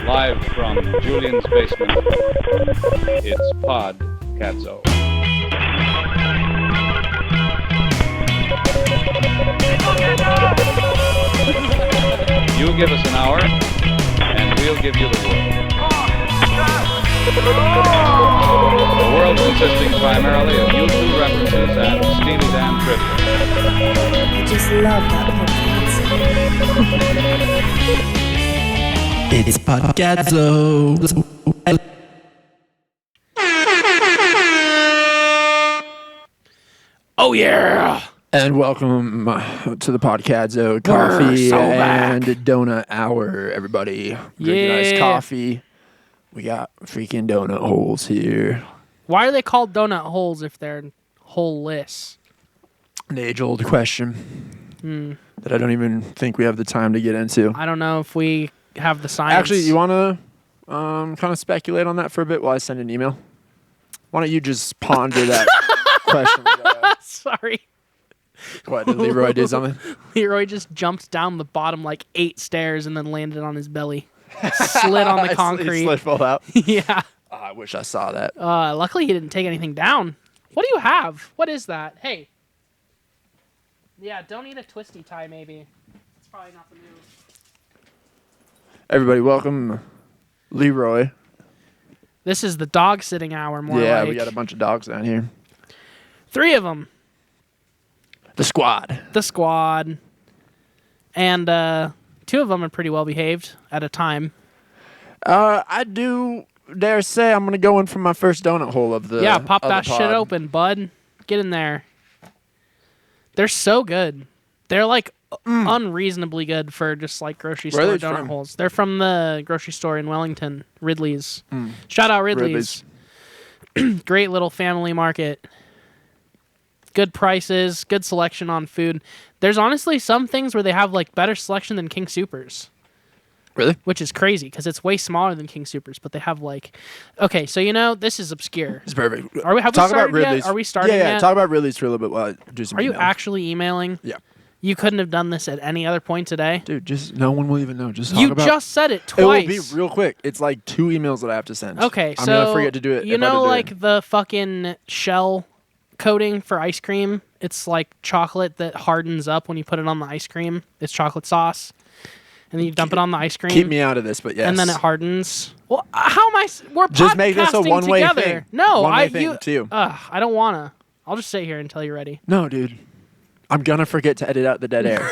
Live from Julian's basement, it's podcadzo. You give us an hour, and we'll give you the world. The world consisting primarily of YouTube references and Steely Dan trivia. I just love that podcast. It's podcadzo. Oh yeah! And welcome to the podcadzo coffee so and back. donut hour, everybody. Drinking nice coffee. We got freaking donut holes here. Why are they called donut holes if they're hole-less? An age-old question that I don't even think we have the time to get into. I don't know if we have the science. Actually, you want to kind of speculate on that for a bit while I send an email? Why don't you just ponder that question? Sorry. What, did Leroy do something? Leroy just jumped down the bottom like 8 stairs and then landed on his belly. Slid on the concrete. He slid full out. Yeah. Oh, I wish I saw that. Luckily, he didn't take anything down. What do you have? What is that? Hey. Yeah, don't eat a twisty tie, maybe. It's probably not the move. Everybody, welcome Leroy. This is the dog sitting hour, more Yeah, like. we got a bunch of dogs down here. 3 of them. The squad. The squad. And 2 of them are pretty well behaved at a time. I do dare say I'm going to go in for my first donut hole of the Yeah, pop of that the shit pod. open, bud. Get in there. They're so good. They're like unreasonably good for just like grocery Where are store they donut from? holes. They're from the grocery store in Wellington, Ridley's. Shout out Ridley's. Great little family market. Good prices, good selection on food. There's honestly some things where they have like better selection than King Soopers. Really? Which is crazy because it's way smaller than King Soopers, but they have like, okay, so this is obscure. It's perfect. Have we talk about started yet? Ridley's. Are we starting Yeah, yet? talk about Ridley's for a little bit while I do some Are you emails. actually emailing? Yeah. You couldn't have done this at any other point today. Dude, just no one will even know. Just talk You about just said it It twice. will be real quick. It's like 2 emails that I have to send. Okay, I'm so gonna forget to do it. You if I know, don't do like it. the fucking shell coating for ice cream. It's like chocolate that hardens up when you put it on the ice cream. It's chocolate sauce, and then you dump it on the ice cream. Keep me out of this, but yes. And then it hardens. Well, how am I? We're Just make this a podcasting one-way together. thing. No, One-way I thing you. to you. I don't wanna. I'll just sit here until you're ready. No, dude. I'm gonna forget to edit out the dead air.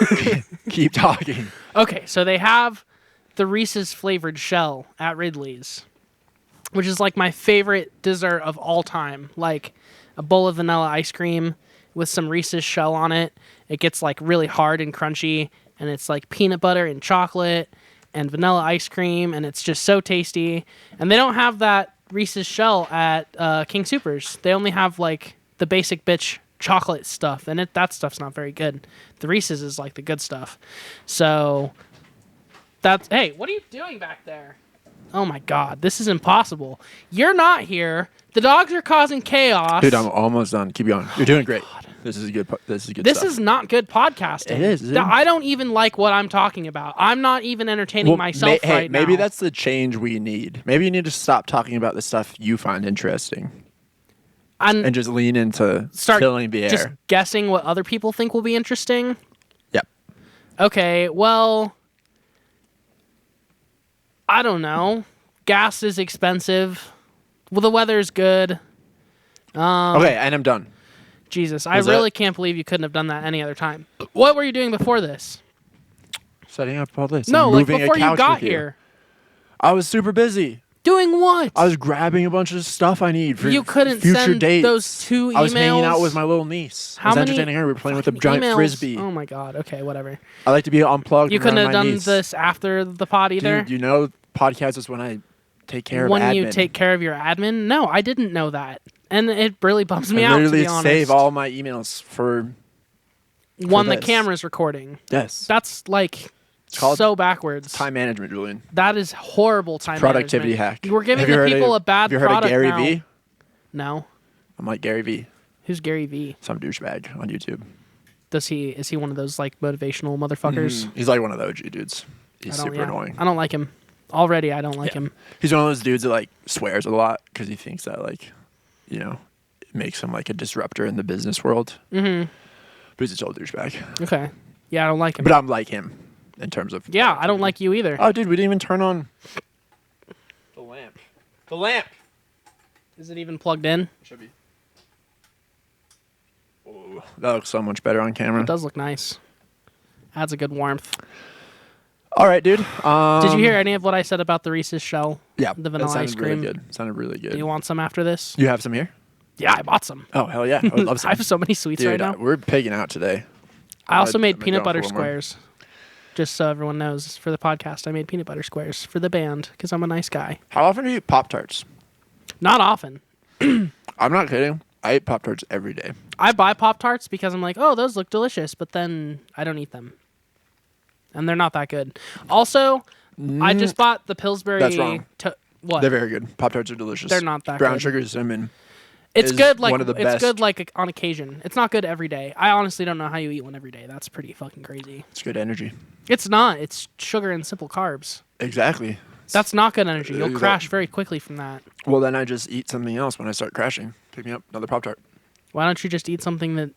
Keep talking. Okay, so they have the Reese's flavored shell at Ridley's, which is like my favorite dessert of all time. Like a bowl of vanilla ice cream with some Reese's shell on it. It gets like really hard and crunchy, and it's like peanut butter and chocolate and vanilla ice cream, and it's just so tasty. And they don't have that Reese's shell at King Soopers. They only have like the basic bitch chocolate stuff, and that stuff's not very good. The Reese's is like the good stuff. So that's, hey, what are you doing back there? Oh my god, this is impossible. You're not here. The dogs are causing chaos. Dude, I'm almost done. Keep going. You're doing great. This is good. This is good. This stuff. is not good podcasting. It is, isn't it? I don't even like what I'm talking about. I'm not even entertaining myself right now. Maybe that's the change we need. Maybe you need to stop talking about the stuff you find interesting and just lean into filling the air. Just guessing what other people think will be interesting. Yep. Okay, well, I don't know. Gas is expensive. Well, the weather's good. Okay, and I'm done. Jesus, I really can't believe you couldn't have done that any other time. What were you doing before this? Setting up all this. No, I'm like moving a before you couch got with here. I was super busy. Doing what? I was grabbing a bunch of stuff I need for You couldn't future send dates. those 2 emails? I was hanging out with my little niece. I was many entertaining her. We were playing with a fucking giant emails? frisbee. Oh my god. Okay, whatever. I like to be unplugged. You couldn't around have my done niece. this after the pod either? Dude, you know, podcast is when I take care of when admin. you take care of your admin? No, I didn't know that. And it really bums me I out, to literally be honest. save all my emails for One the this. camera's recording. Yes. That's like called so backwards. Time management, Julian. That is horrible time Productivity management. hack. We're giving Have you the heard people of- a bad Have you heard of product Gary now. V? No. I'm like Gary V. Who's Gary V? Some douchebag on YouTube. Is he one of those like motivational motherfuckers? He's like one of the OG dudes. He's I don't- super yeah. annoying. I don't like him. Already, I don't like him. He's one of those dudes that like swears a lot because he thinks that like, you know, it makes him like a disruptor in the business world. Mm-hmm. But he's a total douchebag. Okay. Yeah, I don't like him. But I'm like him in terms of. Yeah, I don't like you either. Oh, dude, we didn't even turn on the lamp. The lamp. Is it even plugged in? It should be. Oh, that looks so much better on camera. It does look nice. Adds a good warmth. All right, dude. Did you hear any of what I said about the Reese's shell? Yeah, The vanilla ice cream. Really good. Sounded really good. Do you want some after this? You have some here? Yeah, I bought some. Oh, hell yeah. I would love some. I have so many sweets Dude, right now. we're pigging out today. I also made I'm gonna peanut go butter for one more. squares. Just so everyone knows, for the podcast, I made peanut butter squares for the band because I'm a nice guy. How often do you eat Pop-Tarts? Not often. I'm not kidding. I eat Pop-Tarts every day. I buy Pop-Tarts because I'm like, oh, those look delicious, but then I don't eat them. And they're not that good. Also, I just bought the Pillsbury... That's wrong. What? They're very good. Pop-Tarts are delicious. They're not that Brown good. sugar cinnamon. It's is good like one of the it's best. good like on occasion. It's not good every day. I honestly don't know how you eat one every day. That's pretty fucking crazy. It's good energy. It's not. It's sugar and simple carbs. Exactly. That's not good energy. You'll Exactly. crash very quickly from that. Well, then I just eat something else when I start crashing. Pick me up another Pop-Tart. Why don't you just eat something that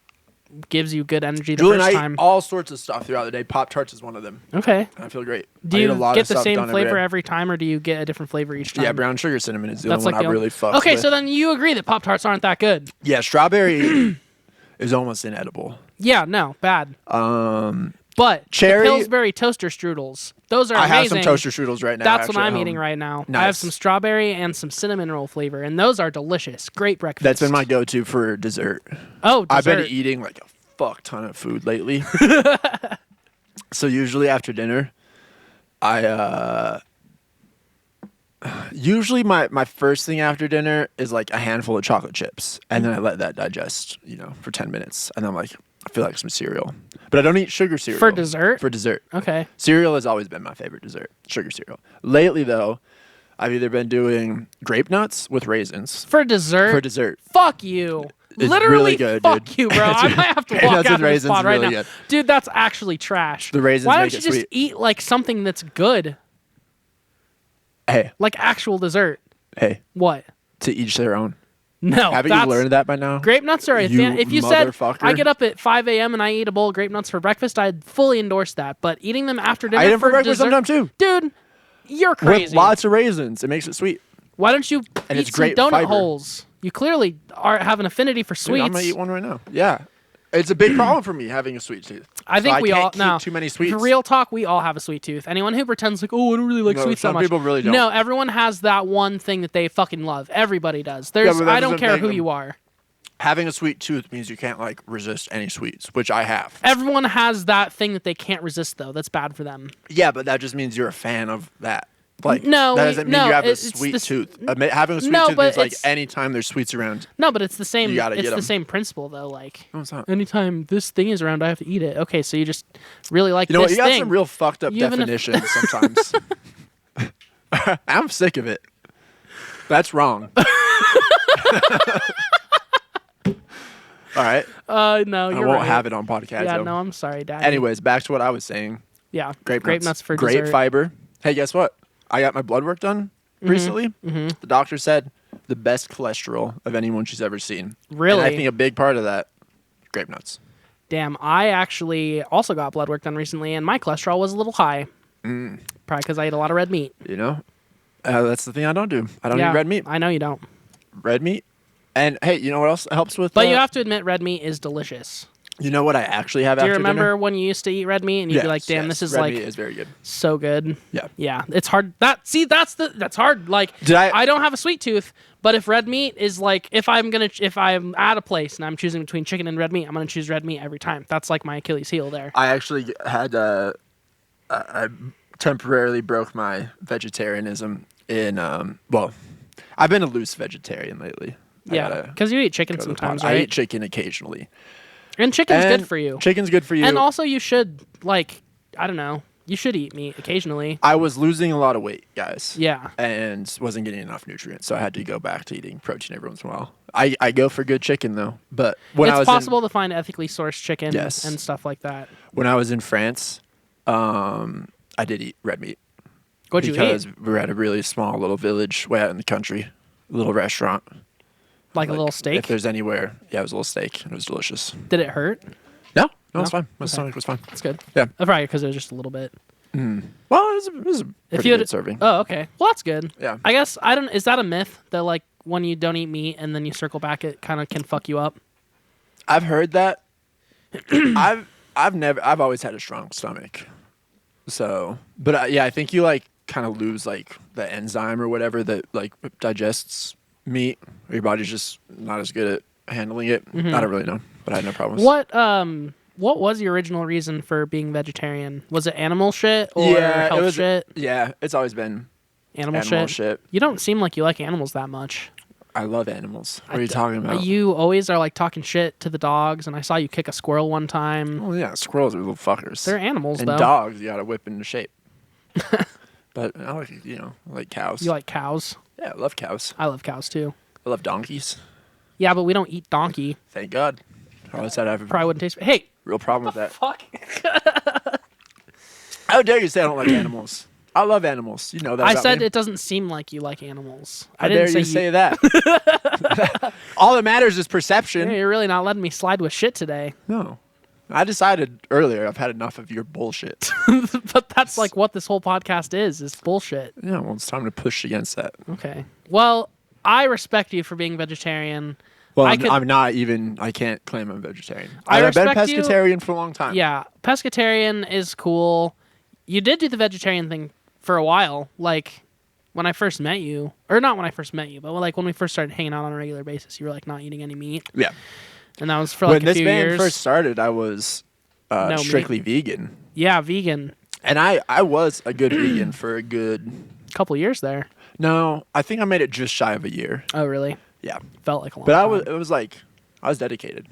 gives you good energy the Julian, first I time? eat all sorts of stuff throughout the day. Pop-Tarts is one of them. Okay. And I feel great. Do I eat you a lot get of the stuff same done flavor every day. every time, or do you get a different flavor each time? Yeah, brown sugar cinnamon is the That's only like one I the really fuck Okay, with. so then you agree that Pop-Tarts aren't that good. Yeah, strawberry is almost inedible. Yeah, no, bad. But Cherry- the Pillsbury toaster strudels, those are I have amazing. some toaster strudels right now. That's what actually, at I'm home. eating right now. I have Nice. some strawberry and some cinnamon roll flavor, and those are delicious. Great breakfast. That's been my go-to for dessert. Oh, I've been dessert. eating like a fuck ton of food lately. So usually after dinner, I usually my first thing after dinner is like a handful of chocolate chips, and then I let that digest, for 10 minutes, and I'm like, I feel like some cereal, but I don't eat sugar cereal For dessert? For dessert, Okay. cereal has always been my favorite dessert, sugar cereal. Lately though, I've either been doing grape nuts with raisins For dessert? for dessert. Fuck you. It's Literally, really good, fuck dude. you, bro. I might have to Grape walk nuts out with of this raisins spot is right really now. good. Dude, that's actually trash. The raisins Why make don't it you just sweet. eat like something that's good? Hey, Like actual dessert. What? to each their own. No. Haven't you learned that by now? Grape nuts are a You thing. If you said motherfucker. I get up at 5 a.m. and I eat a bowl of grape nuts for breakfast, I'd fully endorse that. But eating them after dinner I eat them for breakfast dessert, sometimes too. dude, you're crazy. With lots of raisins. It makes it sweet. Why don't you And eat it's some great donut fiber. holes? You clearly have an affinity for Dude, sweets. I'm gonna eat one right now. Yeah, it's a big problem for me having a sweet tooth. I think So we all can't now keep too many sweets. For real talk, we all have a sweet tooth. Anyone who pretends like, oh, I don't really like No, sweets that some much. people really don't. No, everyone has that one thing that they fucking love. Everybody does. There's but that I don't doesn't care make who them- you are. Having a sweet tooth means you can't like resist any sweets, which I have. Everyone has that thing that they can't resist though. That's bad for them. Yeah, but that just means you're a fan of that. Like, No, that doesn't mean no, you have a it's sweet the- tooth. Having a sweet No, tooth but means like it's- anytime there's sweets around. No, but it's the same. You gotta It's get the 'em. same principle though. Like No, it's not. anytime this thing is around, I have to eat it. Okay, so you just really like You know what? this You got thing. some real fucked up You have an- definitions sometimes. I'm sick of it. That's wrong. All right. No, I you're won't right. have it on podcast. Yeah, no, I'm sorry, Dad. Anyways, back to what I was saying. yeah, Grape nuts for great dessert. fiber. Hey, guess what? I got my blood work done recently. Mm-hmm. The doctor said the best cholesterol of anyone she's ever seen. Really? And I think a big part of that, grape nuts. Damn, I actually also got blood work done recently, and my cholesterol was a little high. Probably because I ate a lot of red meat. That's the thing I don't do. I don't Yeah, eat red meat. I know you don't. Red meat. And hey, you know what else helps with? But you have to admit, red meat is delicious. You know what I actually have Do after you remember dinner? when you used to eat red meat and you'd be like, "Damn, this is red like meat is very good. so good." Yeah. Yeah, it's hard. That's hard. Like, I don't have a sweet tooth, but if red meat is like, if I'm at a place and I'm choosing between chicken and red meat, I'm gonna choose red meat every time. That's like my Achilles heel there. I actually had I temporarily broke my vegetarianism in I've been a loose vegetarian lately. Yeah, because you eat chicken sometimes, I right? eat chicken occasionally. And chicken's And good for you. Chicken's good for you. And also, you should I don't know. You should eat meat occasionally. I was losing a lot of weight, guys. Yeah. And wasn't getting enough nutrients, so I had to go back to eting protein every once in a while. I go for good chicken though, but when I It's was possible to find ethically sourced chicken Yes. and stuff like that. when I was in France, I did eat red meat. What'd you because eat? we were at a really small little village way out in the country, a little restaurant. Like a little If steak? there's anywhere, yeah, it was a little steak. And it was delicious. Did it hurt? No, it's No? fine. My Okay. stomach was fine. That's good. Yeah. Probably because it was just a little bit. Well, it was a pretty you good serving. Oh, okay. Well, that's good. Yeah. I guess I don't. Is that a myth that like when you don't eat meat and then you circle back, it kind of can fuck you up? I've heard that. I've always had a strong stomach. So, but I think you like kind of lose like the enzyme or whatever that like digests meat. Or your body's just not as good at handling it. I don't really know, but I had no problems. What was the original reason for being vegetarian? Was it animal shit or health shit? Yeah, it's always been Animal animal shit. shit. You don't seem like you like animals that much. I love animals. What are you talking about? You always are like talking shit to the dogs, and I saw you kick a squirrel one time. Oh yeah, squirrels are little fuckers. They're animals, and though. dogs, you gotta whip into shape. But I like I like cows. You like cows? Yeah, I love cows. I love cows too. I love donkeys. Yeah, but we don't eat donkey. Thank God. I always said I have a Probably wouldn't taste. Hey, real problem with that. fuck. How dare you say I don't like animals? I love animals. You know that. I about said me. it doesn't seem like you like animals. How I didn't dare you say that? All that matters is perception. You're really not letting me slide with shit today. No. I decided earlier I've had enough of your bullshit. But that's like what this whole podcast is bullshit. Yeah, well, it's time to push against that. Okay. Well, I respect you for being vegetarian. Well, I I'm not even. I can't claim I'm vegetarian. I I've been respect you. pescatarian for a long time. Yeah, pescatarian is cool. You did do the vegetarian thing for a while, like when I first met you, or not when I first met you, but like when we first started hanging out on a regular basis. You were like not eating any meat, Yeah. and that was for like When a this few band years. first started, I was No strictly vegan, Yeah, vegan. and I was a good vegan for a good. Couple years there. No, I think I made it just shy of a year. Oh, really? Yeah, Felt like a long but time. it was like I was dedicated.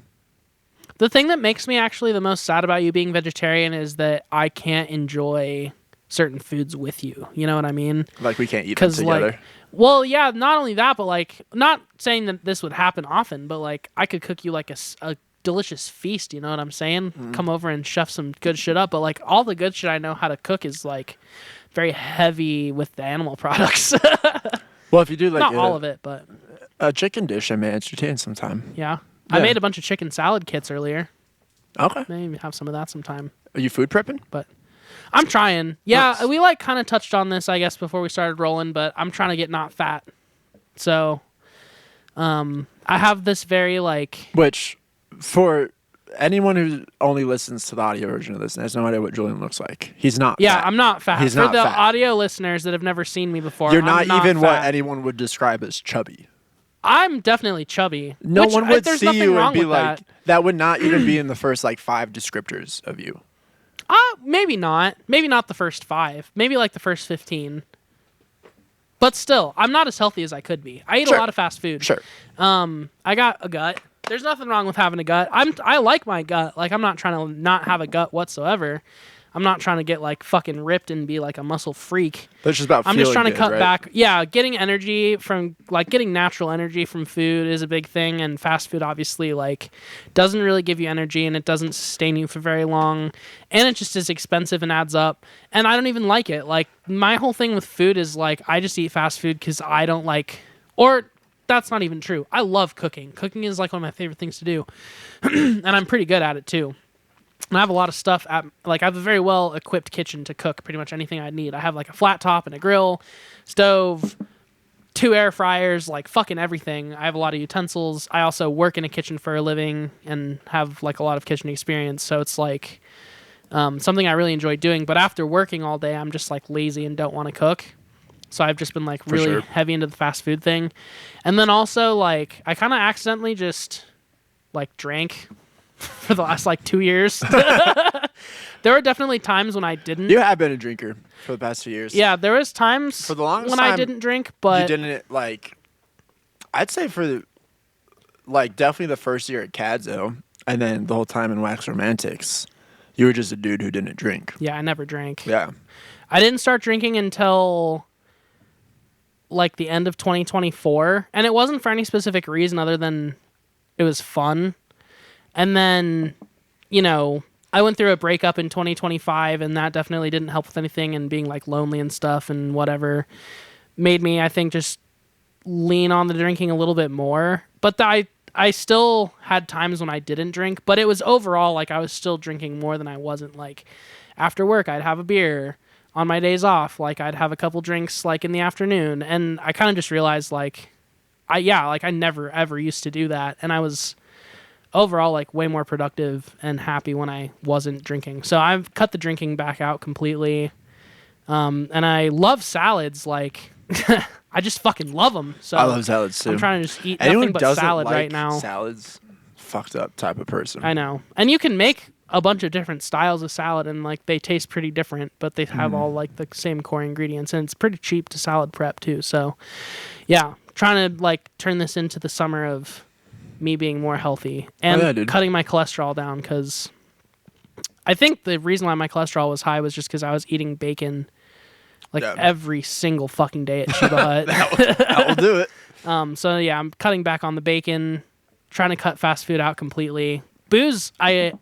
The thing that makes me actually the most sad about you being vegetarian is that I can't enjoy certain foods with you. You know what I mean? Like we can't eat them together. Like, well, yeah, not only that, but like, not saying that this would happen often, but like, I could cook you like a delicious feast. You know what I'm saying? Come over and chef some good shit up. But like, all the good shit I know how to cook is like very heavy with the animal products. Well, if you do like Not all of it, but a chicken dish, I may entertain sometime. yeah. I Yeah. made a bunch of chicken salad kits earlier. Okay. Maybe have some of that sometime. Are you food prepping? But I'm trying. Yeah, Nice. we like kind of touched on this, I guess, before we started rolling, but I'm trying to get not fat. So, I have this very like, Which, for anyone who only listens to the audio version of this and has no idea what Julian looks like, he's not. yeah, fat. I'm not fat. He's For not the fat. audio listeners that have never seen me before, You're I'm not even what fat. anyone would describe as chubby. I'm definitely chubby. No which, one would there's see nothing you wrong and be with like, that. that would not even be in the first like 5 descriptors of you. Maybe not. Maybe not the first 5. Maybe like the first 15. But still, I'm not as healthy as I could be. I eat Sure. a lot of fast food. Sure. I got a gut. There's nothing wrong with having a gut. I like my gut. Like I'm not trying to not have a gut whatsoever. I'm not trying to get like fucking ripped and be like a muscle freak. But it's just about I'm just feeling trying to good, cut right? back. Yeah, getting energy from like getting natural energy from food is a big thing, and fast food obviously like doesn't really give you energy and it doesn't sustain you for very long, and it just is expensive and adds up. And I don't even like it. Like my whole thing with food is like I just eat fast food because I don't like, or that's not even true. I love cooking. Cooking is like one of my favorite things to do, and I'm pretty good at it too. And I have a lot of stuff I have a very well equipped kitchen to cook pretty much anything I need. I have like a flat top and a grill, stove, 2 air fryers, like fucking everything. I have a lot of utensils. I also work in a kitchen for a living and have like a lot of kitchen experience. So it's like something I really enjoy doing. But after working all day, I'm just like lazy and don't want to cook. So I've just been like really sure. heavy into the fast food thing. And then also like I kind of accidentally just like drank for the last like 2 years. There were definitely times when I didn't. You have been a drinker for the past few years. Yeah, there was times For the longest when I time, didn't drink, You but didn't like. I'd say for like definitely the first year at Cadzo, and then the whole time in Wax Romantics, you were just a dude who didn't drink. yeah, I never drank. Yeah. I didn't start drinking until like the end of 2024, and it wasn't for any specific reason other than it was fun. And then, you know, I went through a breakup in 2025, and that definitely didn't help with anything, and being like lonely and stuff and whatever made me, I think, just lean on the drinking a little bit more. But I still had times when I didn't drink, but it was overall like I was still drinking more than I wasn't. Like after work, I'd have a beer. On my days off, like I'd have a couple drinks like in the afternoon, and I kind of just realized like I never ever used to do that, and I was overall like way more productive and happy when I wasn't drinking. So I've cut the drinking back out completely. And I love salads. Like I just fucking love them. So I love salads too. I'm trying to just eat Anyone nothing but doesn't salad like right now. Salads, fucked up type of person. I know. And you can make a bunch of different styles of salad, and like they taste pretty different, but they have all like the same core ingredients, and it's pretty cheap to salad prep too. So yeah, trying to like turn this into the summer of me being more healthy and cutting my cholesterol down, because I think the reason why my cholesterol was high was just because I was eating bacon like every single fucking day at Shiba Hut. that will do it. So yeah, I'm cutting back on the bacon, trying to cut fast food out completely. Booze, I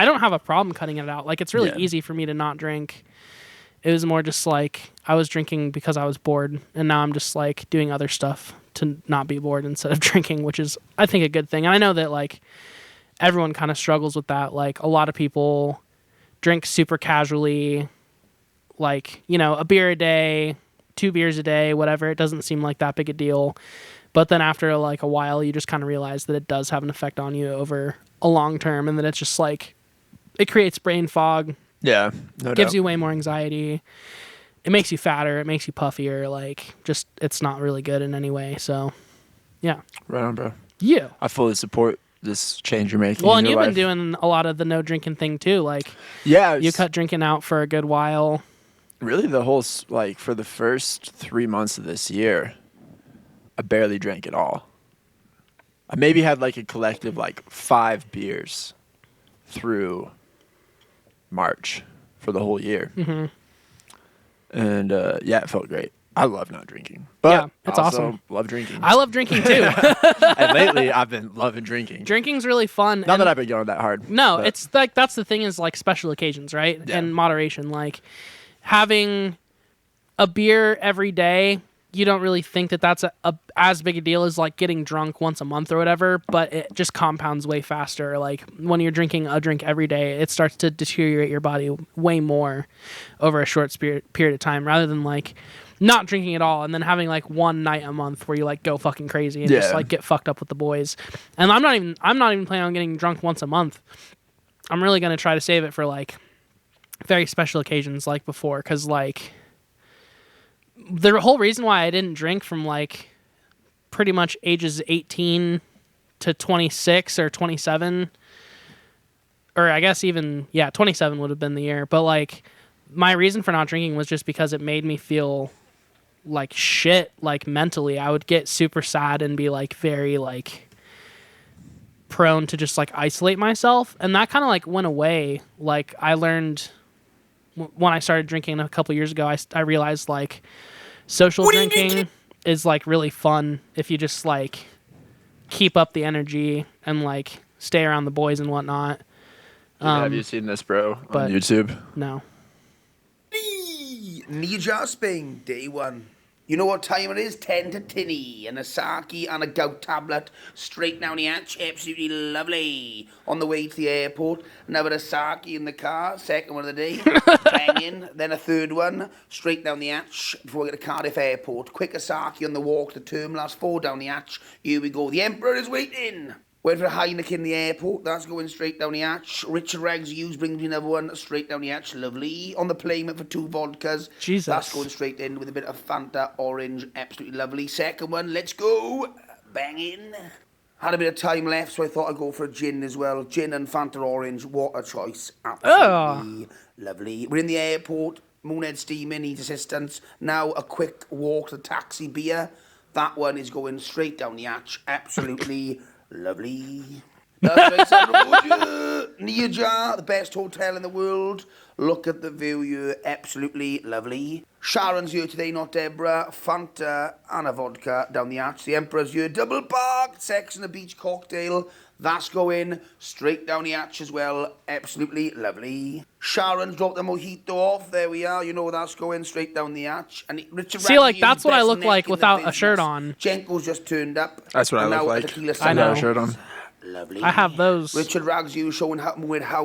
don't have a problem cutting it out. Like it's really easy for me to not drink. It was more just like I was drinking because I was bored, and now I'm just like doing other stuff to not be bored instead of drinking, which is I think a good thing. And I know that like everyone kind of struggles with that. Like a lot of people drink super casually, like, you know, a beer a day, 2 beers a day, whatever. It doesn't seem like that big a deal. But then after like a while, you just kind of realize that it does have an effect on you over a long term, and that it's just like it creates brain fog. Yeah, gives you way more anxiety. It makes you fatter. It makes you puffier. Like, just it's not really good in any way. So, yeah. Right on, bro. Yeah. I fully support this change you're making. Well, in and your you've life. been doing a lot of the no drinking thing too. Like, yeah, you cut drinking out for a good while. Really, the whole like for the first 3 months of this year, I barely drank at all. I maybe had like a collective like 5 beers through March for the whole year. Mm-hmm. And yeah, it felt great. I love not drinking, but yeah, it's I also awesome. love drinking. I love drinking too. And lately, I've been loving drinking. Drinking's really fun. Not that I've been going that hard. No, but it's like that's the thing is like special occasions, right? Yeah. And moderation. Like having a beer every day, you don't really think that that's as big a deal as like getting drunk once a month or whatever, but it just compounds way faster. Like when you're drinking a drink every day, it starts to deteriorate your body way more over a short period of time, rather than like not drinking at all and then having like one night a month where you like go fucking crazy and just like get fucked up with the boys. And I'm not even planning on getting drunk once a month. I'm really going to try to save it for like very special occasions like before, because like the whole reason why I didn't drink from like pretty much ages 18 to 26 or 27, or I guess even 27 would have been the year, but like my reason for not drinking was just because it made me feel like shit, like mentally. I would get super sad and be like very like prone to just like isolate myself, and that kind of like went away. Like I learned when I started drinking a couple years ago, I realized like social drinking is like really fun if you just like keep up the energy and like stay around the boys and whatnot. have you seen this, bro, on YouTube? No. Knee Spain, day one. You know what time it is? 10 to tinny, and a sake and a gout tablet straight down the hatch. Absolutely lovely. On the way to the airport, another sake in the car, second one of the day, banging. Then a third one, straight down the hatch before we get to Cardiff Airport. Quicker sake on the walk to terminal, 4 down the hatch. Here we go. The Emperor is waiting. Wait for a Heineken in the airport, that's going straight down the hatch. Richard Rags Hughes brings me another one, straight down the hatch, lovely. On the plane for 2 vodkas. Jesus. That's going straight in with a bit of Fanta orange, absolutely lovely. Second one, let's go. Banging. Had a bit of time left, so I thought I'd go for a gin as well. Gin and Fanta orange, what a choice. Absolutely lovely. We're in the airport, Moonhead steaming, needs assistance. Now a quick walk to taxi beer. That one is going straight down the hatch, absolutely lovely. That's right, Sandra. Nia, the best hotel in the world. Look at the view, you absolutely lovely. Sharon's here today, not Deborah. Fanta and a vodka down the hatch. The Emperor's here, double parked, sex on the beach cocktail. That's going straight down the hatch as well. Absolutely lovely. Sharon's dropped the mojito off. There we are. You know that's going straight down the hatch. And Richard See, like, Ramsey, that's what I best look neck like in the without a business. shirt on. Jenko's just turned up. That's what I And look now a like. tequila I know. Without a shirt on. Lovely. I have those. Richard Ragsy showing how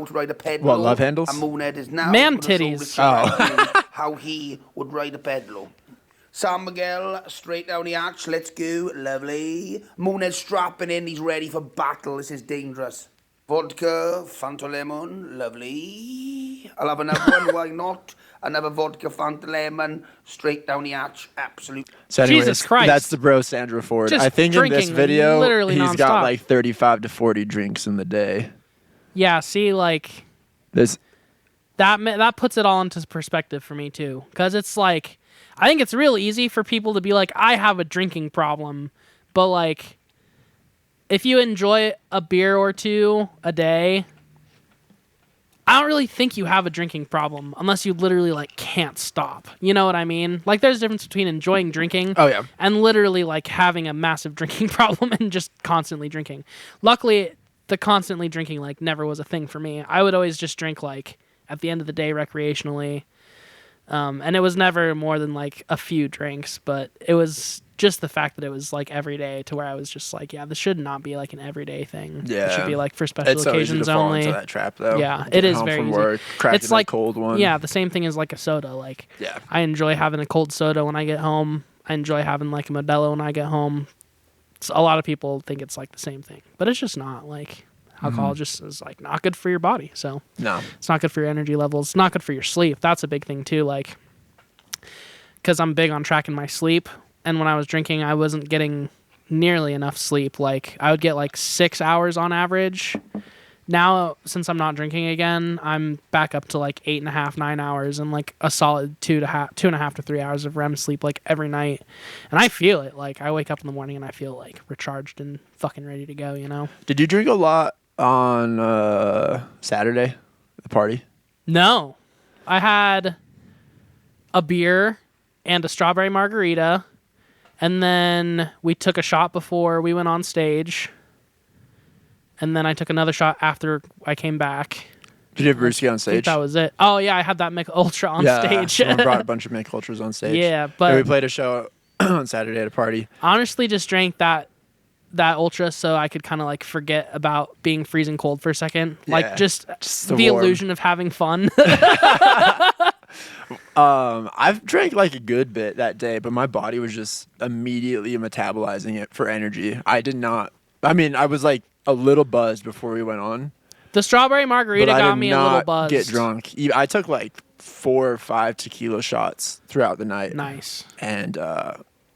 to ride a pedalo. What, love handles? And Moonhead is now Man gonna show titties. Richard Ragsy how he would ride a pedalo. San Miguel, straight down the arch. Let's go. Lovely. Moonhead strapping in. He's ready for battle. This is dangerous. Vodka, Fanta Lemon. Lovely. I'll have another one. Why not? Another vodka, Fanta Lemon. Straight down the arch. Absolute. So anyways, Jesus Christ. that's the bro Sandra Ford. Just I think in this drinking video, literally he's nonstop. got like 35 to 40 drinks in the day. Yeah, see, like, This that puts it all into perspective for me, too. Because it's like, I think it's real easy for people to be like, I have a drinking problem. But, like, if you enjoy a beer or two a day, I don't really think you have a drinking problem unless you literally, like, can't stop. You know what I mean? Like, there's a difference between enjoying drinking Oh, yeah. and literally, like, having a massive drinking problem and just constantly drinking. Luckily, the constantly drinking, like, never was a thing for me. I would always just drink, like, at the end of the day recreationally. And it was never more than, like, a few drinks, but it was just the fact that it was, like, every day to where I was just like, yeah, this should not be, like, an everyday thing. Yeah. It should be, like, for special it's so easy occasions to fall only. into that trap though. Yeah, it Getting is home very from easy. work, cracking It's like a cold one. Yeah, the same thing as, like, a soda. Like, Yeah. I enjoy having a cold soda when I get home. I enjoy having, like, a Modelo when I get home. A lot of people think it's, like, the same thing, but it's just not. Like, alcohol just is, like, not good for your body. So No. it's not good for your energy levels. It's not good for your sleep. That's a big thing too. Like, because I'm big on tracking my sleep, and when I was drinking, I wasn't getting nearly enough sleep. Like, I would get like 6 hours on average. Now, since I'm not drinking again, I'm back up to like 8.5, 9 hours, and like a solid 2.5 to 3 hours of REM sleep like every night. And I feel it. Like, I wake up in the morning and I feel like recharged and fucking ready to go. You know? Did you drink a lot on Saturday at the party? No, I had a beer and a strawberry margarita, and then we took a shot before we went on stage, and then I took another shot after I came back. Did you have brewski on I think stage? that was it. Oh yeah, I had that Mick Ultra on stage. Someone brought a bunch of Mick Ultras on stage. Yeah, but- we played a show on Saturday at a party. Honestly, just drank that Ultra so I could kind of like forget about being freezing cold for a second. Like, Yeah, just the the warm. illusion of having fun. I've drank like a good bit that day, but my body was just immediately metabolizing it for energy. I was like a little buzzed before we went on, The strawberry but margarita I got did me a little not buzzed. get drunk. I took like 4 or 5 tequila shots throughout the night. Nice. And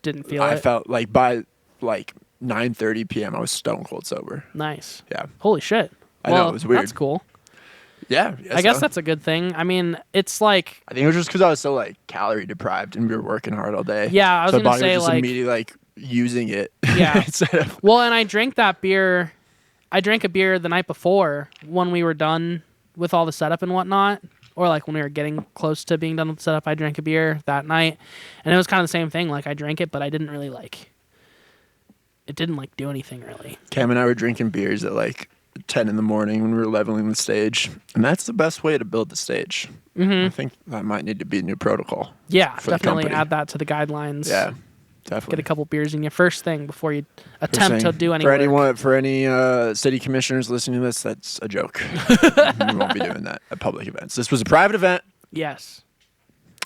Didn't feel I it. felt like by like 9:30 p.m. I was stone cold sober. Nice. Yeah. Holy shit. I know, Well, it was weird. That's cool. Yeah. I guess that's a good thing. I mean, it's like, I think it was just because I was so like calorie deprived and we were working hard all day. Yeah, I was so gonna my body say, was just like- immediately like using it. Yeah. instead of, well, and I drank that beer. I drank a beer the night before when we were done with all the setup and whatnot, or like when we were getting close to being done with the setup. I drank a beer that night, and it was kind of the same thing. Like, I drank it, but I didn't really like. It didn't like do anything really. Cam and I were drinking beers at like 10 in the morning when we were leveling the stage, and that's the best way to build the stage. I think that might need to be a new protocol. Yeah, For the definitely company. add that to the guidelines. Yeah, Get definitely. a couple beers in you first thing before you attempt to do any work. For any city commissioners listening to this, that's a joke. We won't be doing that at public events. This was a private event. Yes.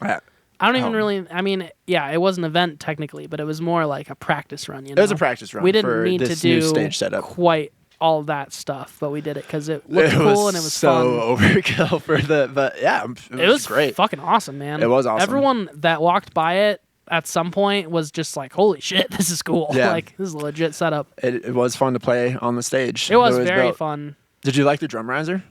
Yeah. I don't even Oh. really. I mean, yeah, it was an event technically, but it was more like a practice run. You It know, was a practice run We didn't for need to this new do stage setup. quite all that stuff, but we did it because it looked It cool and it was so fun. overkill for but yeah, It was great. fucking awesome, man. It was awesome. Everyone that walked by it at some point was just like, "Holy shit, this is cool! Yeah. Like, this is a legit setup." It was fun to play on the stage. It was It very built- fun. Did you like the drum riser?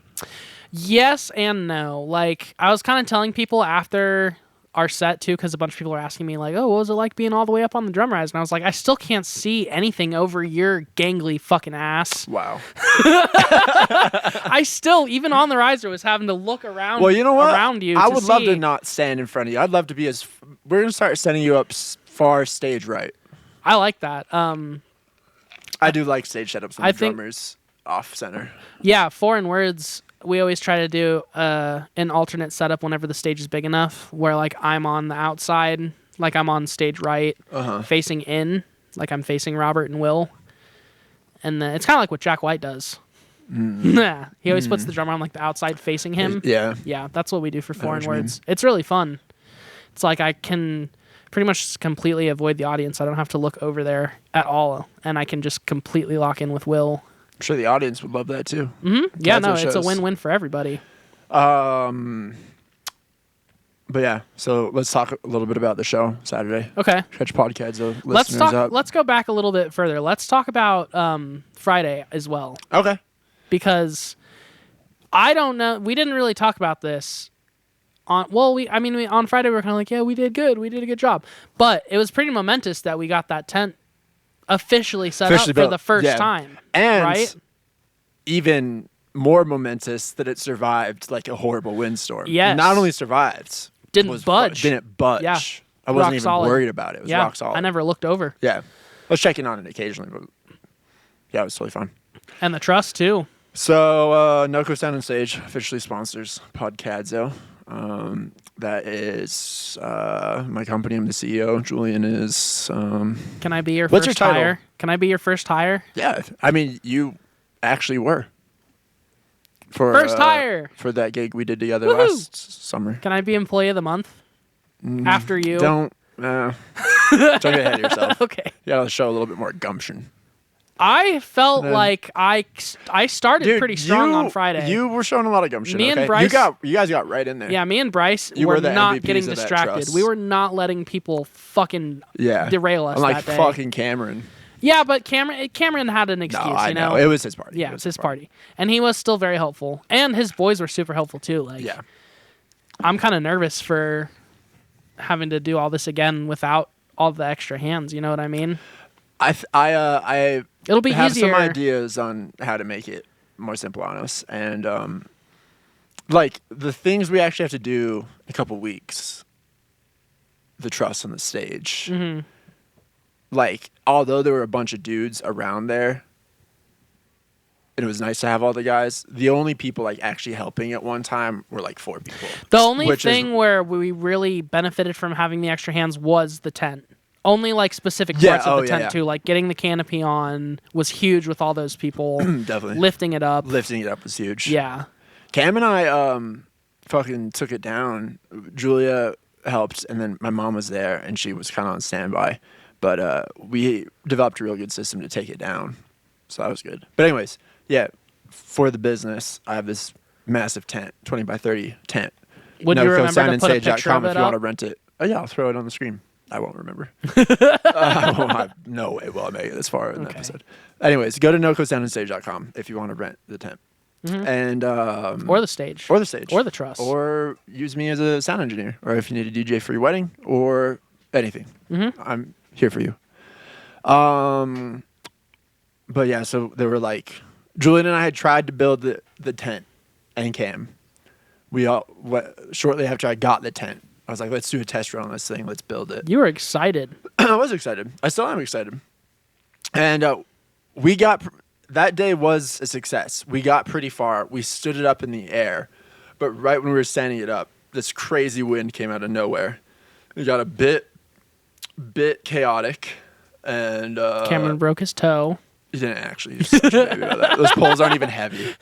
Yes and no. Like, I was kind of telling people after our set too, because a bunch of people were asking me like, "Oh, what was it like being all the way up on the drum rise?" And I was like, "I still can't see anything over your gangly fucking ass." Wow. I still, even on the riser, was having to look around. Well, you know what? Around you, I to would love to see. not stand in front of you. I'd love to be we're gonna start sending you up far stage right. I like that. I do like stage setups with I the think- drummers. off center. Yeah, Foreign Words, we always try to do an alternate setup whenever the stage is big enough, where like I'm on the outside, like I'm on stage right, facing in, like I'm facing Robert and Will. And it's kind of like what Jack White does. Yeah, he always puts the drummer on like the outside facing him. Yeah. Yeah, that's what we do for Foreign what you mean. Words. It's really fun. It's like I can pretty much completely avoid the audience. I don't have to look over there at all, and I can just completely lock in with Will. I'm sure the audience would love that too. Yeah, no, Podcadzo it's a shows. win-win for everybody. But yeah, so let's talk a little bit about the show Saturday. Okay. Catch podcadzo Let's listeners talk. up. Let's go back a little bit further. Let's talk about Friday as well, Okay. because I don't know. We didn't really talk about this on. Well, on Friday we were kind of like, yeah, we did good. We did a good job. But it was pretty momentous that we got that tent officially set up for built. the first Yeah. time, And right? even more momentous that it survived like a horrible windstorm. Yes. Not only survived, Didn't budge. Didn't budge. Yeah. I wasn't Rock even solid. worried about it. It was Yeah, rock solid. I never looked over. Yeah. I was checking on it occasionally, but yeah, it was totally fun. And the truss too. So, Noco Sound and Stage officially sponsors Podcadzo. That is my company. I'm the CEO. Julian is. Can I be your What's your first title? hire? Can I be your first hire? Yeah, I mean, you actually were. For, First hire! For that gig we did together Woohoo! last summer. Can I be employee of the month? After you? Don't get ahead of yourself. Okay. You gotta show a little bit more gumption. I felt then- like I started Dude, pretty strong you- on Friday. You were showing a lot of gumption. Me and okay? Bryce- You guys got right in there. Yeah, me and Bryce You were were the not MVPs getting of that distracted. trust. We were not letting people fucking Yeah. derail us I'm like that day. fucking Cameron. Yeah, but Cameron had an excuse, No, I you know? It was his party. Yeah, It it's was his party. And he was still very helpful. And his boys were super helpful too. Like, Yeah. I'm kind of nervous for having to do all this again without all the extra hands, you know what I mean? I It'll be have easier. some ideas on how to make it more simple on us, and like the things we actually have to do in a couple weeks. The truss on the stage. Mm-hmm. Like, although there were a bunch of dudes around there, and it was nice to have all the guys. The only people like actually helping at one time were like 4 people. The only which is- thing where we really benefited from having the extra hands was the tent. Only like specific Yeah, parts of oh, the yeah, tent yeah. too. Like getting the canopy on was huge with all those people. Definitely Lifting it up. lifting it up was huge. Yeah. Cam and I fucking took it down. Julia helped, and then my mom was there, and she was kind of on standby. But we developed a real good system to take it down, so that was good. But anyways, yeah, for the business, I have this massive tent, 20 by 30 tent. Would you remember to put a picture of if it you want to up? rent it. Oh yeah, I'll throw it on the screen. I won't remember. No way will I make it this far in the Okay. episode. Anyways, go to nocosoundandstage.com if you want to rent the tent. And Or the stage. or the stage, Or the truss. or use me as a sound engineer, or if you need a DJ for your wedding, or anything. I'm here for you. But yeah, so they were like, Julian and I had tried to build the tent, and Cam, shortly after I got the tent, I was like, let's do a test run on this thing, let's build it. You were excited. I was excited. I still am excited. And that day was a success. We got pretty far. We stood it up in the air. But right when we were standing it up, this crazy wind came out of nowhere. It got a bit chaotic. And Cameron broke his toe. he didn't actually. He's such a baby about that. Those poles aren't even heavy.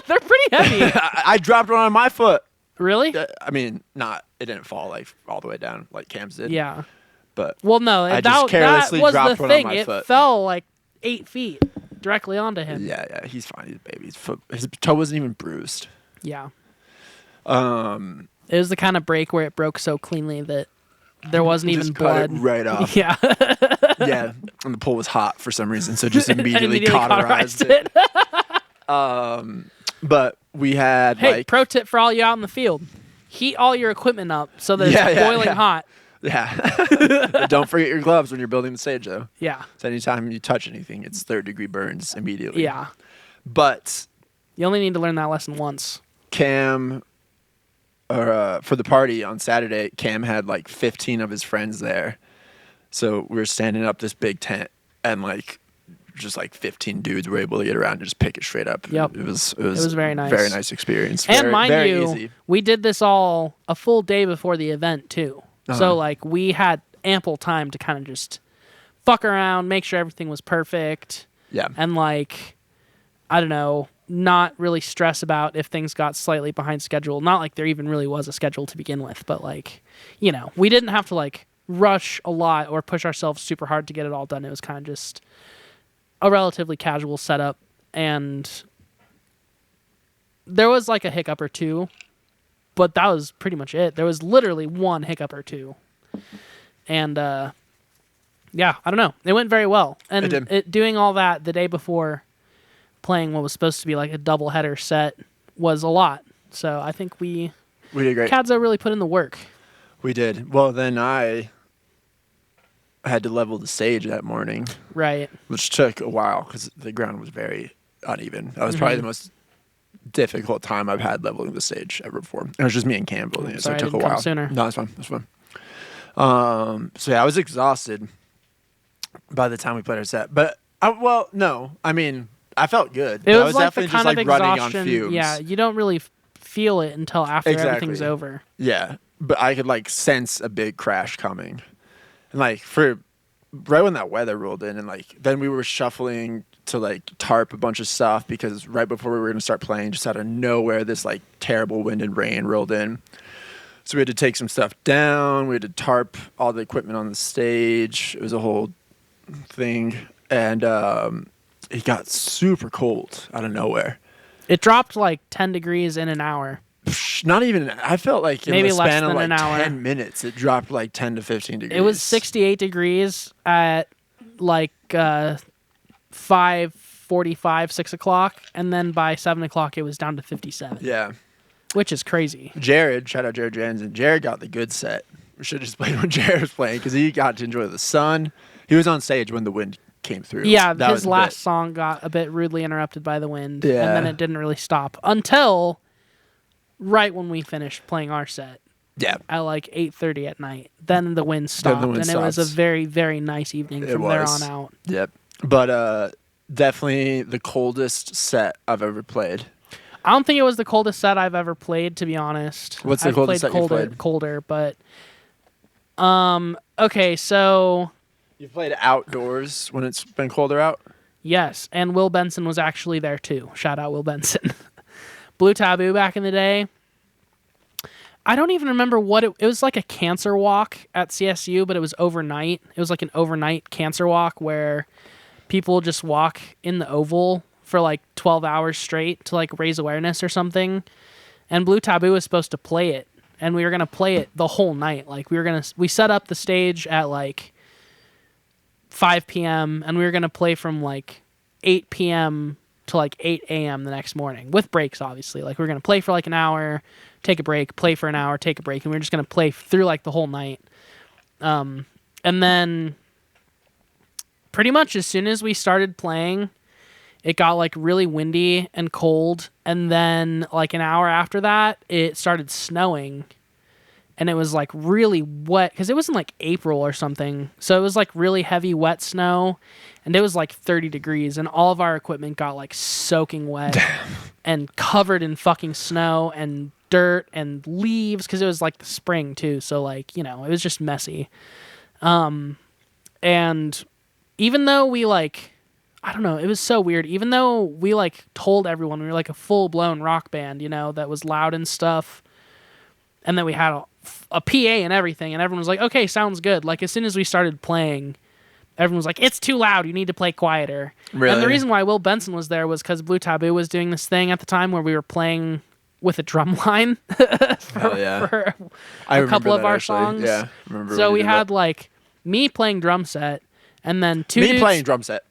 They're pretty heavy. I dropped one on my foot. Really? I mean, it didn't fall like all the way down like Cam's did. Yeah. But Well, no, I that, just carelessly that was dropped the one on thing. my It foot. fell like 8 feet directly onto him. yeah, he's fine. He's a baby. His toe wasn't even bruised. Yeah. It was the kind of break where it broke so cleanly that there wasn't even Just cut blood. it right off. Yeah. Yeah, and the pole was hot for some reason, so just immediately cauterized it. But we had Hey, like pro tip for all you out in the field: heat all your equipment up so that Yeah, it's yeah, boiling yeah. hot. yeah. Don't forget your gloves when you're building the stage, though. Yeah. So anytime you touch anything, it's 3rd-degree burns immediately. Yeah. But You only need to learn that lesson once. Cam, for the party on Saturday, Cam had like 15 of his friends there. So we were standing up this big tent, and like just like 15 dudes were able to get around and just pick it straight up. Yep. It was very nice. Very nice experience. And very, mind very you, easy. we did this all a full day before the event too. So like we had ample time to kind of just fuck around, make sure everything was perfect. Yeah. And like, I don't know, not really stress about if things got slightly behind schedule. Not like there even really was a schedule to begin with, but like, you know, we didn't have to like rush a lot or push ourselves super hard to get it all done. It was kind of just a relatively casual setup, and there was like a hiccup or two, but that was pretty much it. There was literally one hiccup or two. And yeah, I don't know. It went very well. And doing all that the day before playing what was supposed to be like a double header set was a lot. So I think we did great. Podcadzo really put in the work. We did. Well, then I had to level the stage that morning. Right. Which took a while because the ground was very uneven. That was probably the most difficult time I've had leveling the stage ever before. And it was just me and Cam building it, so it took a while. Sooner. No, it's fine. It's fine. So yeah, I was exhausted by the time we played our set. But I felt good. It I was was like definitely the just kind like of running exhaustion. on fumes. Yeah, you don't really feel it until after everything's over. Yeah, but I could like sense a big crash coming, and like for right when that weather rolled in, and like then we were shuffling to like tarp a bunch of stuff because right before we were gonna start playing, just out of nowhere, this like terrible wind and rain rolled in. So we had to take some stuff down. We had to tarp all the equipment on the stage. It was a whole thing, and it got super cold out of nowhere. It dropped like 10 degrees in an hour. Not even. I felt like in Maybe the less span of than like an hour. 10 minutes, it dropped like 10 to 15 degrees. It was 68 degrees at like 5:45, 6 o'clock, and then by 7 o'clock it was down to 57. Yeah. Which is crazy. Jared, shout out Jared Jansen. Jared got the good set. We should have just played when Jared was playing because he got to enjoy the sun. He was on stage when the wind came through. Yeah, that his last song got a bit rudely interrupted by the wind, Yeah. and then it didn't really stop until right when we finished playing our set. Yeah. At like 8:30 at night. Then the wind stopped, wind and it was a stops. very, very nice evening from there on out. Yep. But definitely the coldest set I've ever played. I don't think it was the coldest set I've ever played, to be honest. What's the coldest set you've played? Colder, but okay, so You played outdoors when it's been colder out? yes, and Will Benson was actually there too. Shout out Will Benson. Blue Taboo back in the day. I don't even remember what it was like a cancer walk at CSU, but it was overnight. It was like an overnight cancer walk where people just walk in the oval for like 12 hours straight to like raise awareness or something. And Blue Taboo was supposed to play it, and we were going to play it the whole night. Like we set up the stage at like 5 p.m. and we were going to play from like 8 p.m. to like 8 a.m. the next morning with breaks, obviously. Like we were going to play for like an hour, take a break, play for an hour, take a break, and we were just going to play through like the whole night. And then pretty much as soon as we started playing, it got like really windy and cold, and then like an hour after that, it started snowing, and it was like really wet because it was in like April or something. So it was like really heavy, wet snow, and it was like 30 degrees, and all of our equipment got like soaking wet and covered in fucking snow and dirt and leaves because it was like the spring too. So like, you know, it was just messy. And even though we like, I don't know, it was so weird. Even though we like told everyone we were like a full blown rock band, you know, that was loud and stuff, and then we had a PA and everything, and everyone was like, okay, sounds good. Like as soon as we started playing, everyone was like, it's too loud, you need to play quieter. Really? And the reason why Will Benson was there was because Blue Taboo was doing this thing at the time where we were playing with a drum line for a couple of our songs. Yeah, I remember. So we had like me playing drum set, and then two dudes playing drum set,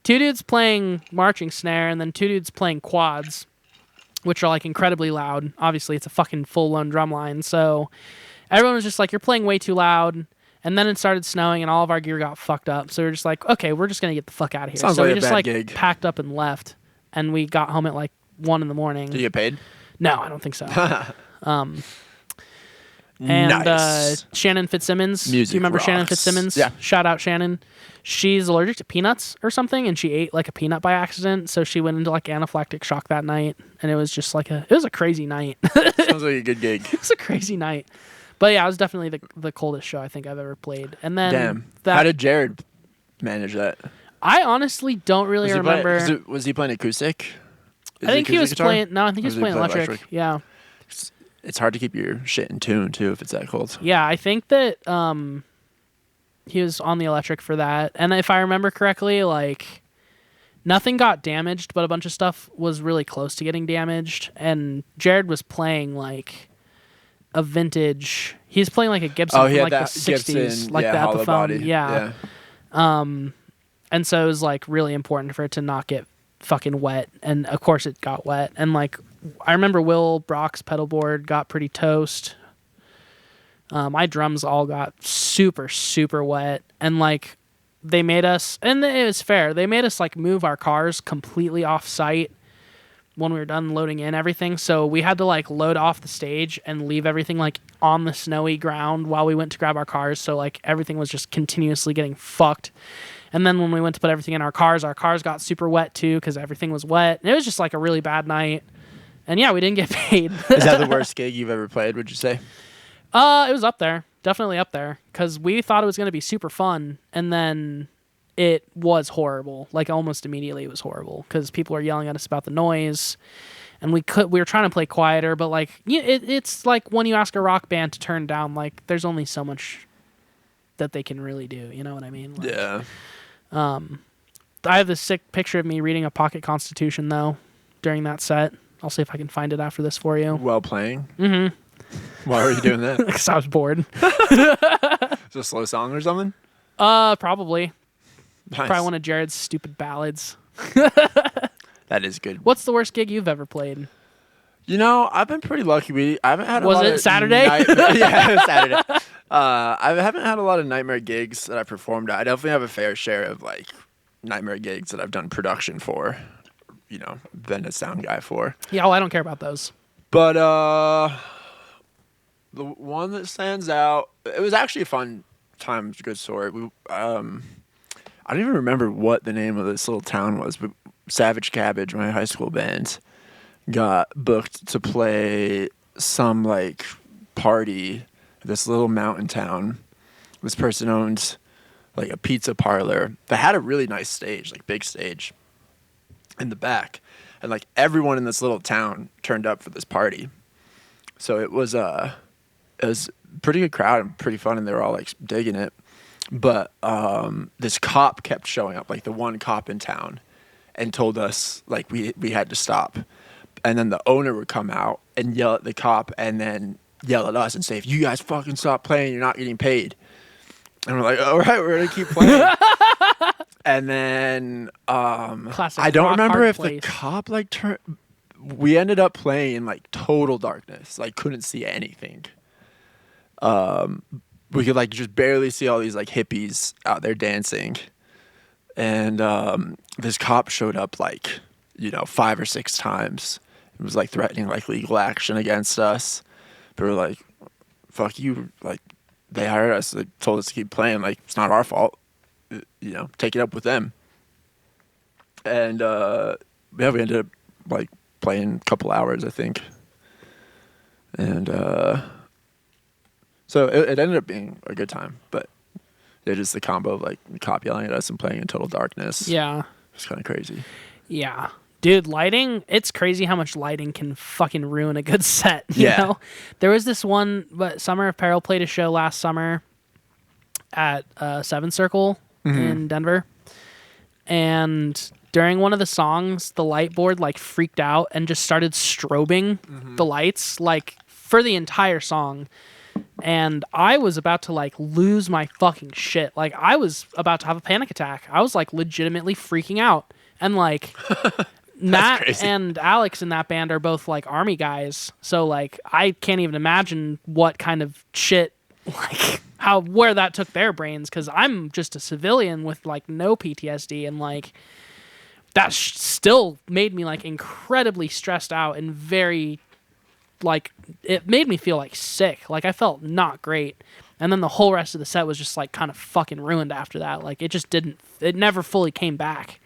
two dudes playing marching snare, and then two dudes playing quads, which are like incredibly loud. Obviously, it's a fucking full-blown drum line. So everyone was just like, you're playing way too loud. And then it started snowing, and all of our gear got fucked up. So we were just like, okay, we're just gonna get the fuck out of here. Sounds so like we a just bad like gig. packed up and left, and we got home at like 1 a.m. Did you get paid? No, I don't think so. And Nice. Shannon Fitzsimmons. Music Do you remember Shannon rocks. Fitzsimmons? Yeah. Shout out Shannon. She's allergic to peanuts or something, and she ate like a peanut by accident. So she went into like anaphylactic shock that night, and it was just like it was a crazy night. Sounds like a good gig. It was a crazy night. But yeah, it was definitely the coldest show I think I've ever played. And then Damn. How did Jared manage that? I honestly don't really remember. Was he playing acoustic? I think he was playing. No, I think he was Or playing electric. Yeah. It's hard to keep your shit in tune too if it's that cold. Yeah, I think that he was on the electric for that. And if I remember correctly, like nothing got damaged, but a bunch of stuff was really close to getting damaged. And Jared was playing like a vintage. He's playing like a Gibson from like the 60s, Gibson, like the hollow Epiphone. body. Yeah. And so it was like really important for it to not get fucking wet. And of course it got wet. And like I remember Will Brock's pedal board got pretty toast. My drums all got super, super wet. And like they made us, and it was fair, they made us like move our cars completely off site when we were done loading in everything. So we had to like load off the stage and leave everything like on the snowy ground while we went to grab our cars. So like everything was just continuously getting fucked. And then when we went to put everything in our cars got super wet too because everything was wet. And it was just like a really bad night. And yeah, we didn't get paid. Is that the worst gig you've ever played, would you say? It was up there. Definitely up there. Because we thought it was going to be super fun. And then it was horrible. Like almost immediately it was horrible. Because people were yelling at us about the noise. And we were trying to play quieter. But like, it's like when you ask a rock band to turn down, like there's only so much that they can really do. You know what I mean? Like, Yeah. I have this sick picture of me reading a pocket constitution though during that set. I'll see if I can find it after this for you. While playing? Mm-hmm. Why were you doing that? Because I was bored. Is it a slow song or something? Probably. Nice. Probably one of Jared's stupid ballads. That is good. What's the worst gig you've ever played? You know, I've been pretty lucky. I haven't had a Was lot it of Saturday? yeah, it was Saturday. I haven't had a lot of nightmare gigs that I performed at. I definitely have a fair share of like nightmare gigs that I've done production for. You know, been a sound guy for. Yeah, well, I don't care about those. But the one that stands out, it was actually a fun time, good story. I don't even remember what the name of this little town was, but Savage Cabbage, my high school band, got booked to play some like party at this little mountain town. This person owned like a pizza parlor that had a really nice stage, like big stage in the back. And like everyone in this little town turned up for this party. So it was a pretty good crowd and pretty fun, and they were all like digging it. But this cop kept showing up, like the one cop in town, and told us like we had to stop. And then the owner would come out and yell at the cop and then yell at us and say, if you guys fucking stop playing, you're not getting paid. And we're like, all right, we're going to keep playing. And then Classic I don't rock remember hard if place. the cop like turned. We ended up playing in like total darkness, like couldn't see anything. We could like just barely see all these like hippies out there dancing. And this cop showed up like, 5 or 6 times. It was like threatening like legal action against us. But we're like, fuck you. Like they hired us. They told us to keep playing. Like it's not our fault. Take it up with them. And we ended up like playing a couple hours, I think. And so it ended up being a good time. But it is the combo of like the cop yelling at us and playing in total darkness. Yeah. It's kind of crazy. Yeah. Dude, lighting, it's crazy how much lighting can fucking ruin a good set. You Yeah. know? There was this one, but Summer of Peril played a show last summer at Seven Circle in Denver. And during one of the songs, the light board like freaked out and just started strobing the lights like for the entire song. And I was about to like lose my fucking shit. Like I was about to have a panic attack. I was like legitimately freaking out. And like Matt crazy. and Alex in that band are both like army guys. So like I can't even imagine what kind of shit like where that took their brains, because I'm just a civilian with like no PTSD, and like that still made me like incredibly stressed out and very like, it made me feel like sick. Like, I felt not great. And then the whole rest of the set was just like kind of fucking ruined after that. Like, it never fully came back.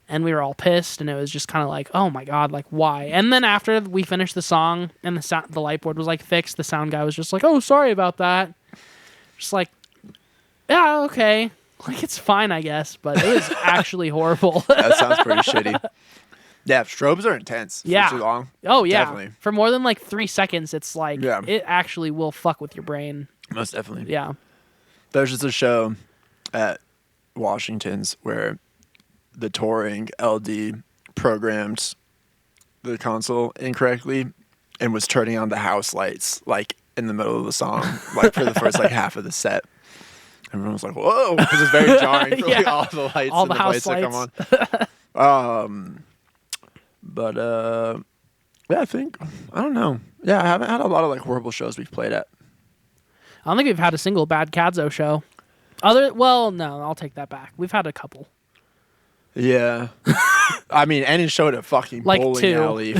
And we were all pissed, and it was just kind of like, oh my God, like, why? And then after we finished the song and the light board was like fixed, the sound guy was just like, oh, sorry about that. Just like, yeah, okay. Like, it's fine, I guess, but it was actually horrible. That sounds pretty shitty. Yeah, strobes are intense. Yeah. For too long. Oh, yeah. Definitely. For more than like 3 seconds, it's like, Yeah. it actually will fuck with your brain. Most definitely. Yeah. There's just a show at Washington's where the touring LD programmed the console incorrectly and was turning on the house lights like in the middle of the song, like for the first like half of the set. Everyone was like, "Whoa!" Because it's very jarring for like, Yeah. all the lights All and the the house lights that come on. But yeah, I don't know. Yeah, I haven't had a lot of like horrible shows we've played at. I don't think we've had a single bad Cadzo show. Well, no, I'll take that back. We've had a couple. Yeah, I mean, any show at a fucking Like bowling 2. alley.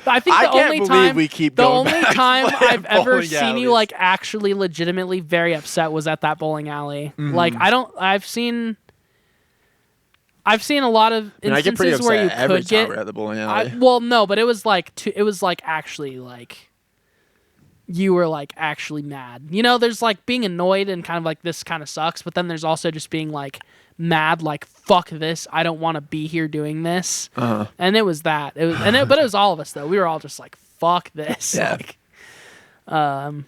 I think I the can't only believe time we keep the going only back to time playing I've ever bowling seen you alleys. like actually legitimately very upset was at that bowling alley. Like I've seen a lot of And I get pretty instances upset where you every could time get we're at the bowling alley. well, no, but it was like actually like you were like actually mad. You know, there's like being annoyed and kind of like this kind of sucks, but then there's also just being like mad, like fuck this, I don't want to be here doing this. And it was that. But it was all of us though. We were all just like fuck this. Yeah. Like,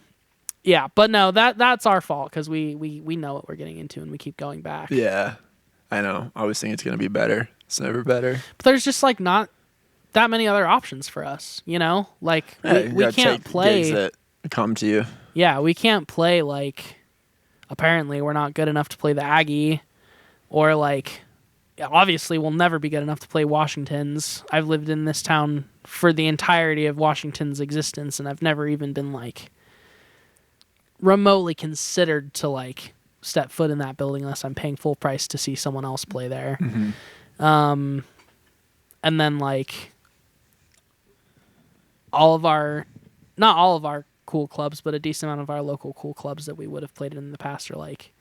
yeah, but no, that's our fault because we know what we're getting into and we keep going back. Yeah, I know. I always think it's gonna be better. It's never better. But there's just like not that many other options for us, you know? Like Hey, you we gotta can't take play. gigs that come to you. Yeah, we can't play like. Apparently, we're not good enough to play the Aggie, or like. Obviously, we'll never be good enough to play Washington's. I've lived in this town for the entirety of Washington's existence, and I've never even been like remotely considered to like step foot in that building unless I'm paying full price to see someone else play there. And then like not all of our cool clubs, but a decent amount of our local cool clubs that we would have played in the past are like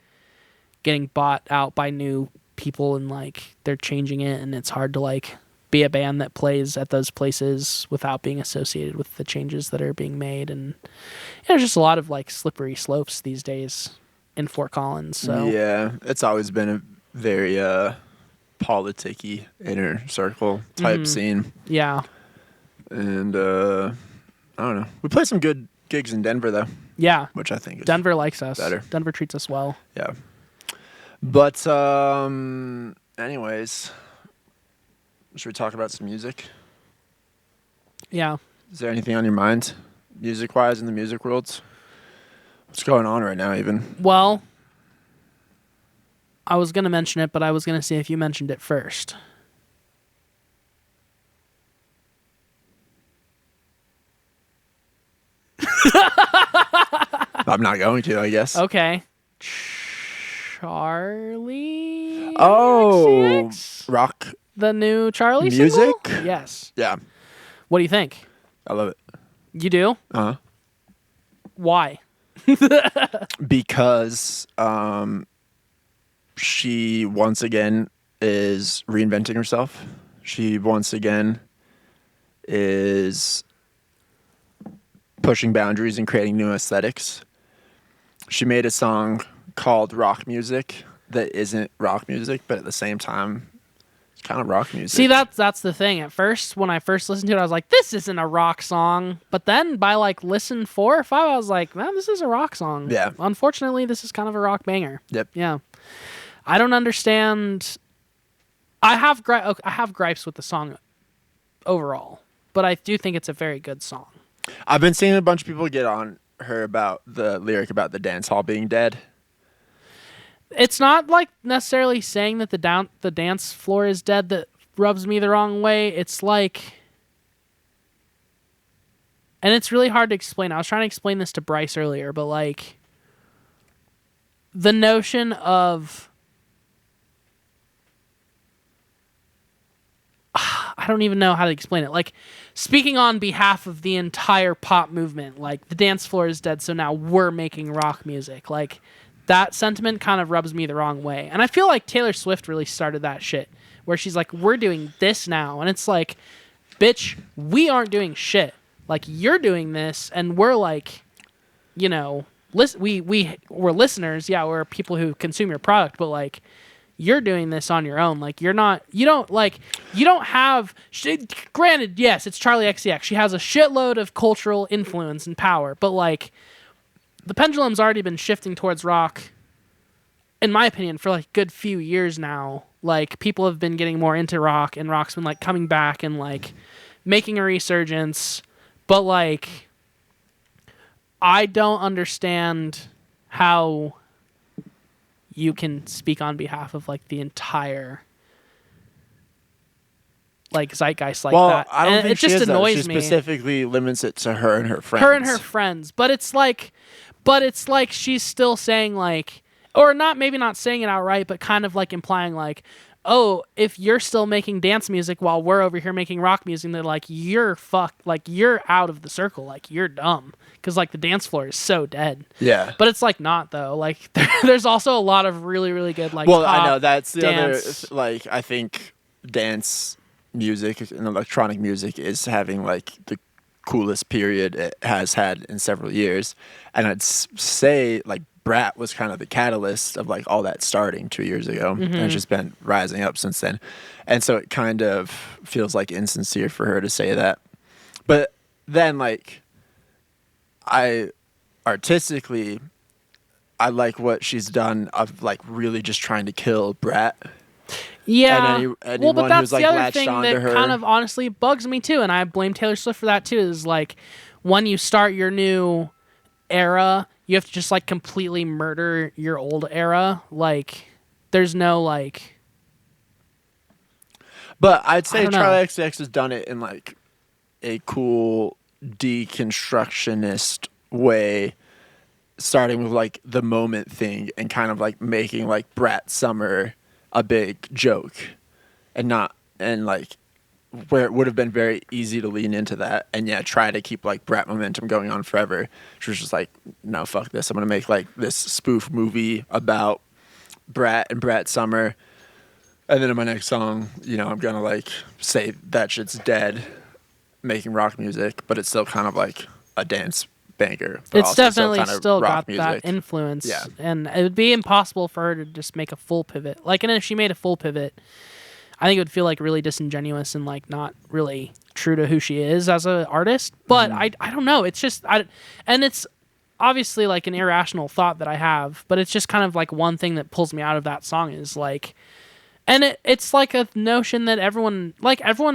getting bought out by new people and like they're changing it, and it's hard to like be a band that plays at those places without being associated with the changes that are being made. And there's just a lot of like slippery slopes these days in Fort Collins. So Yeah, it's always been a very politicky inner circle type scene. yeah. And I don't know. We played some good gigs in Denver though, Yeah. which I think is Denver likes us. better. Denver treats us well. Yeah. But anyways, should we talk about some music? Yeah. Is there anything on your mind, music-wise, in the music world? What's going on right now, even? Well, I was going to mention it, but I was going to see if you mentioned it first. I'm not going to, I guess. Okay. Charlie? Oh, XCX? rock The new Charlie music? single? Yes. Yeah, What do you think? I love it. You do? Uh-huh. Why? Because she once again is reinventing herself. She once again is pushing boundaries and creating new aesthetics. She made a song called Rock Music that isn't rock music, but at the same time, it's kind of rock music. See, that's the thing. At first, when I first listened to it, I was like, this isn't a rock song. But then by like listen 4 or 5, I was like, man, this is a rock song. Yeah. Unfortunately, this is kind of a rock banger. Yep. Yeah. I don't understand. I have gripes with the song overall, but I do think it's a very good song. I've been seeing a bunch of people get on her about the lyric about the dance hall being dead. It's not like necessarily saying that the dance floor is dead that rubs me the wrong way. It's like, and it's really hard to explain. I was trying to explain this to Bryce earlier, but like the notion of, I I don't even know how to explain it. Like, speaking on behalf of the entire pop movement, like, the dance floor is dead, so now we're making rock music. Like, that sentiment kind of rubs me the wrong way. And I feel like Taylor Swift really started that shit, where she's like, we're doing this now. And it's like, bitch, we aren't doing shit. Like, you're doing this, and we're like, you know, we're listeners. Yeah, we're people who consume your product, but like, you're doing this on your own. Like, you don't have, granted, yes, it's Charlie XCX. She has a shitload of cultural influence and power, but like, the pendulum's already been shifting towards rock, in my opinion, for like a good few years now. Like, people have been getting more into rock, and rock's been like coming back and like making a resurgence. But like, I don't understand how you can speak on behalf of like the entire like zeitgeist like that. I don't and think it just annoys She me. specifically limits it to her and her friends. Her and her friends, but it's like she's still saying like, or not, maybe not saying it outright, but kind of like implying like, oh, if you're still making dance music while we're over here making rock music, then like, you're fucked, like, you're out of the circle, like, you're dumb, because like the dance floor is so dead. Yeah, but it's like not though. Like, there's also a lot of really, really good like. Well, pop I know that's the dance. other. Like, I think dance music and electronic music is having like the coolest period it has had in several years, and I'd say like Brat was kind of the catalyst of like all that starting 2 years ago, and it's just been rising up since then. And so it kind of feels like insincere for her to say that. But then like, I like what she's done of like really just trying to kill Brat. Yeah, and well, but anyone that's who's like the other latched thing onto that her. kind of honestly bugs me too, and I blame Taylor Swift for that too. Is like, when you start your new era, you have to just like completely murder your old era. Like, there's no like. But I'd say I don't know. Charli XCX has done it in like a cool deconstructionist way, starting with like the moment thing and kind of like making like Brat Summer a big joke, and like where it would have been very easy to lean into that and try to keep like Brat momentum going on forever. She was just like, no, fuck this. I'm gonna make like this spoof movie about Brat and Brat Summer, and then in my next song, I'm gonna like say that shit's dead, making rock music, but it's still kind of like a dance banger. But It's also definitely still still rock got music. that influence, Yeah. and it would be impossible for her to just make a full pivot. Like, and if she made a full pivot, I think it would feel like really disingenuous and like not really true to who she is as an artist. But I don't know. It's just and it's obviously like an irrational thought that I have, but it's just kind of like one thing that pulls me out of that song is like. And it's like a notion that everyone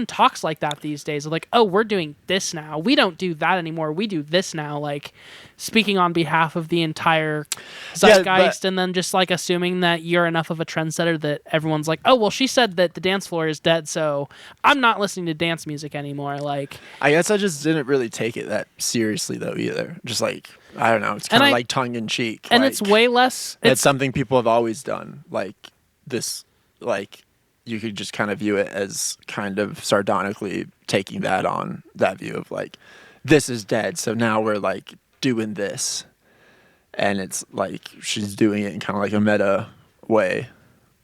talks like that these days. Like, oh, we're doing this now. We don't do that anymore. We do this now. Like, speaking on behalf of the entire zeitgeist, and then just like assuming that you're enough of a trendsetter that everyone's like, oh, well, she said that the dance floor is dead, so I'm not listening to dance music anymore. Like, I guess I just didn't really take it that seriously though either. Just like, I don't know. It's kind of like tongue in cheek. And like, it's way less. It's something people have always done. Like this. Like, you could just kind of view it as kind of sardonically taking that on, that view of like, this is dead, so now we're like doing this. And it's like she's doing it in kind of like a meta way.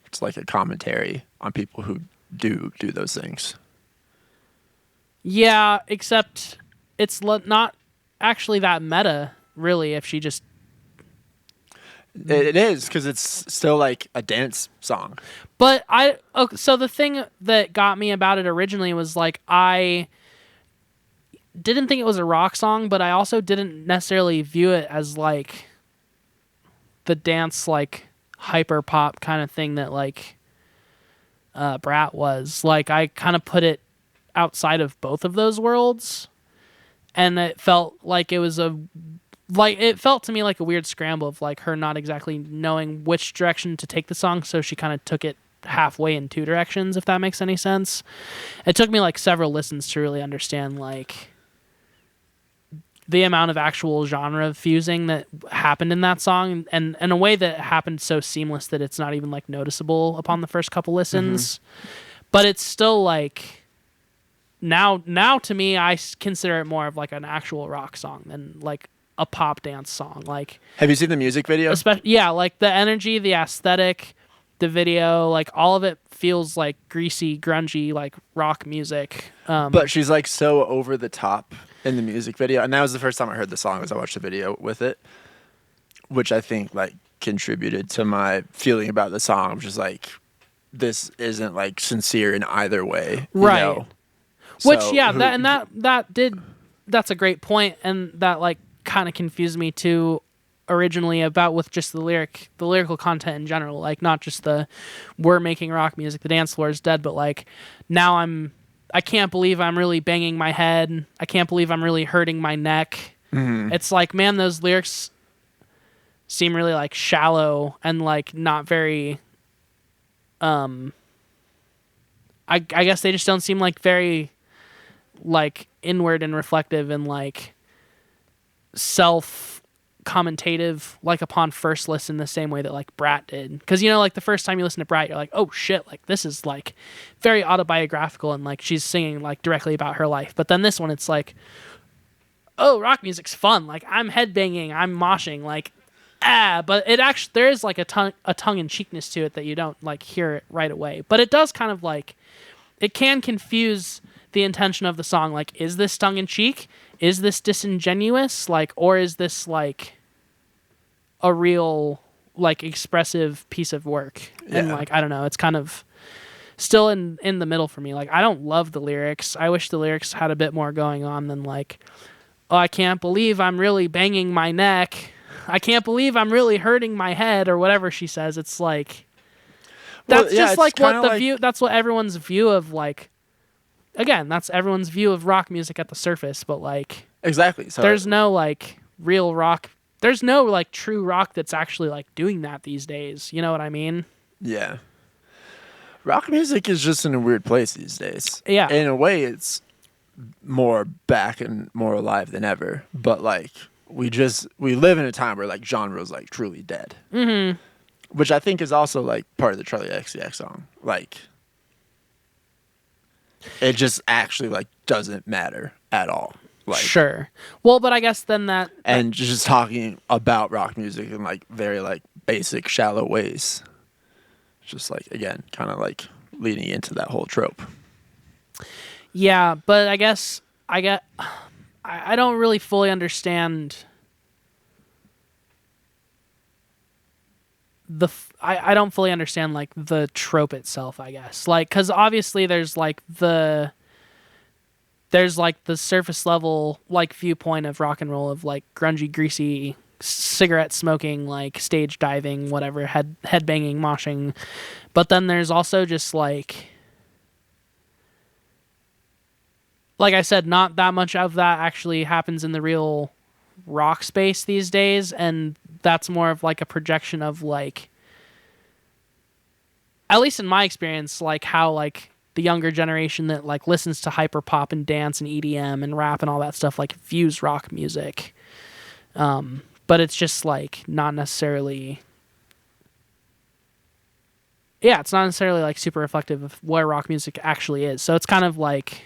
It's like a commentary on people who do those things. Yeah, except it's not actually that meta, really, if she just. It is, because it's still like a dance song. But so the thing that got me about it originally was like, I didn't think it was a rock song, but I also didn't necessarily view it as like the dance, like hyper pop kind of thing that like Brat was. Like, I kind of put it outside of both of those worlds, and it felt like it was it felt to me like a weird scramble of like her not exactly knowing which direction to take the song, so she kind of took it halfway in two directions, if that makes any sense. It took me like several listens to really understand like the amount of actual genre fusing that happened in that song, and in a way that happened so seamless that it's not even like noticeable upon the first couple listens. But it's still like now to me, I consider it more of like an actual rock song than like a pop dance song. Like, Have you seen the music video? yeah, like the energy, the aesthetic, the video, like all of it feels like greasy, grungy, like rock music. But she's like so over the top in the music video, and that was the first time I heard the song, as I watched the video with it, which I think like contributed to my feeling about the song, which is like, this isn't like sincere in either way, Right. You know? Which So yeah, that's a great point, and that like kind of confused me too originally about with just the lyrical content in general, like not just the we're making rock music, the dance floor is dead, but like now I can't believe I'm really banging my head, I can't believe I'm really hurting my neck. It's like, man, those lyrics seem really like shallow and like not very I guess they just don't seem like very like inward and reflective and like self commentative, like upon first listen, the same way that like Brat did. Because, you know, like the first time you listen to Brat, you're like, oh shit, like this is like very autobiographical and like she's singing like directly about her life. But then this one, it's like, oh, rock music's fun, like I'm headbanging, I'm moshing, like but it actually, there is like a tongue-in-cheekness to it that you don't like hear it right away, but it does kind of like, it can confuse the intention of the song. Like, is this tongue-in-cheek? Is this disingenuous? Like, or is this like a real like expressive piece of work? And Yeah. like, I don't know, it's kind of still in the middle for me. Like, I don't love the lyrics. I wish the lyrics had a bit more going on than like, oh, I can't believe I'm really banging my neck, I can't believe I'm really hurting my head, or whatever she says. It's like, that's Well, yeah, just it's like what kinda the like- view, that's what everyone's view of like, again, that's everyone's view of rock music at the surface, but like, Exactly. So there's no like real rock, there's no like true rock that's actually like doing that these days. You know what I mean? yeah, rock music is just in a weird place these days. Yeah. In a way, it's more back and more alive than ever. But like, we live in a time where like genre is like truly dead. Mm-hmm. Which I think is also like part of the Charlie XCX song. Like, it just actually like doesn't matter at all. Like, Sure. Well, but I guess then that, and just talking about rock music in like very like basic, shallow ways. Just like, again, kind of like leading into that whole trope. yeah, but I guess I don't really fully understand I don't fully understand like the trope itself, I guess. Like, cuz obviously there's like the surface level like viewpoint of rock and roll of like grungy, greasy, cigarette smoking, like stage diving, whatever, head banging, moshing. But then there's also just like I said, not that much of that actually happens in the real rock space these days, and that's more of like a projection of like, at least in my experience, like how like the younger generation that like listens to hyper pop and dance and EDM and rap and all that stuff like views rock music. But it's just like not necessarily, yeah, it's not necessarily like super reflective of where rock music actually is. So it's kind of like,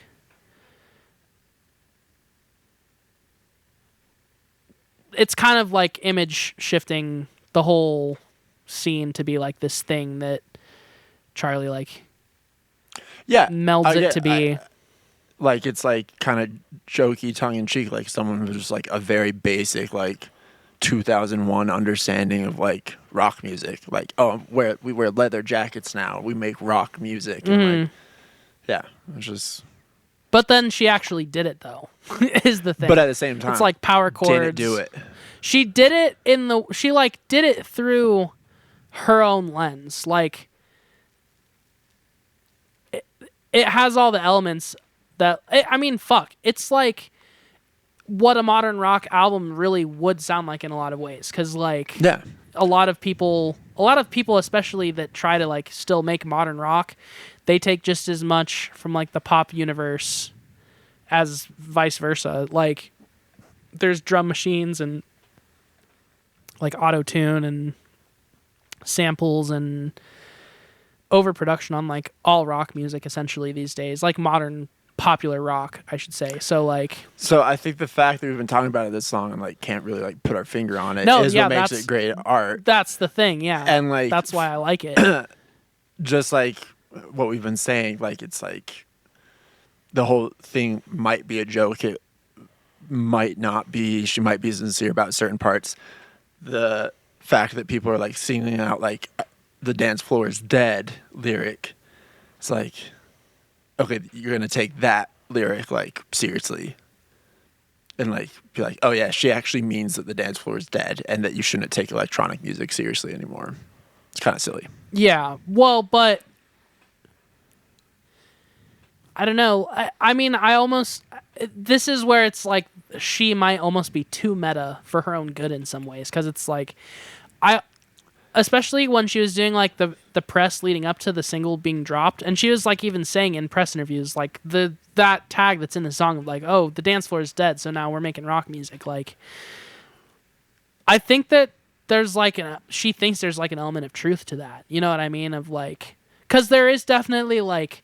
image shifting the whole scene to be like this thing that Charlie like Yeah, melds it to be. Like, it's like kind of jokey, tongue in cheek, like someone who's just like a very basic like 2001 understanding of like rock music. Like, oh, we wear leather jackets now. We make rock music. And like, yeah, it's just. But then she actually did it though, is the thing. But at the same time, it's like power chords. didn't do it. She did it did it through her own lens. Like, it has all the elements that, I mean, fuck. It's like what a modern rock album really would sound like in a lot of ways. Because, like, Yeah. a lot of people, especially that try to, like, still make modern rock, they take just as much from, like, the pop universe as vice versa. Like, there's drum machines and, like, auto-tune and samples and overproduction on, like, all rock music, essentially, these days. Like, modern popular rock, I should say. So like, So I think the fact that we've been talking about it this long and like can't really like put our finger on it No, is yeah, what makes that's- it great art. that's the thing, yeah. And, like, that's why I like it. Just like what we've been saying, like it's like the whole thing might be a joke. It might not be. She might be sincere about certain parts. The fact that people are like singing out like the dance floor is dead lyric. It's like, okay, you're gonna take that lyric like seriously. And like be like, oh yeah, she actually means that the dance floor is dead and that you shouldn't take electronic music seriously anymore. It's kind of silly. Yeah, well, but I don't know. I mean, this is where it's like she might almost be too meta for her own good in some ways, because it's like, especially when she was doing like the press leading up to the single being dropped, and she was like even saying in press interviews like that tag that's in the song of like, oh, the dance floor is dead, so now we're making rock music. Like, I think that there's like she thinks there's like an element of truth to that. You know what I mean? Of like, because there is definitely like,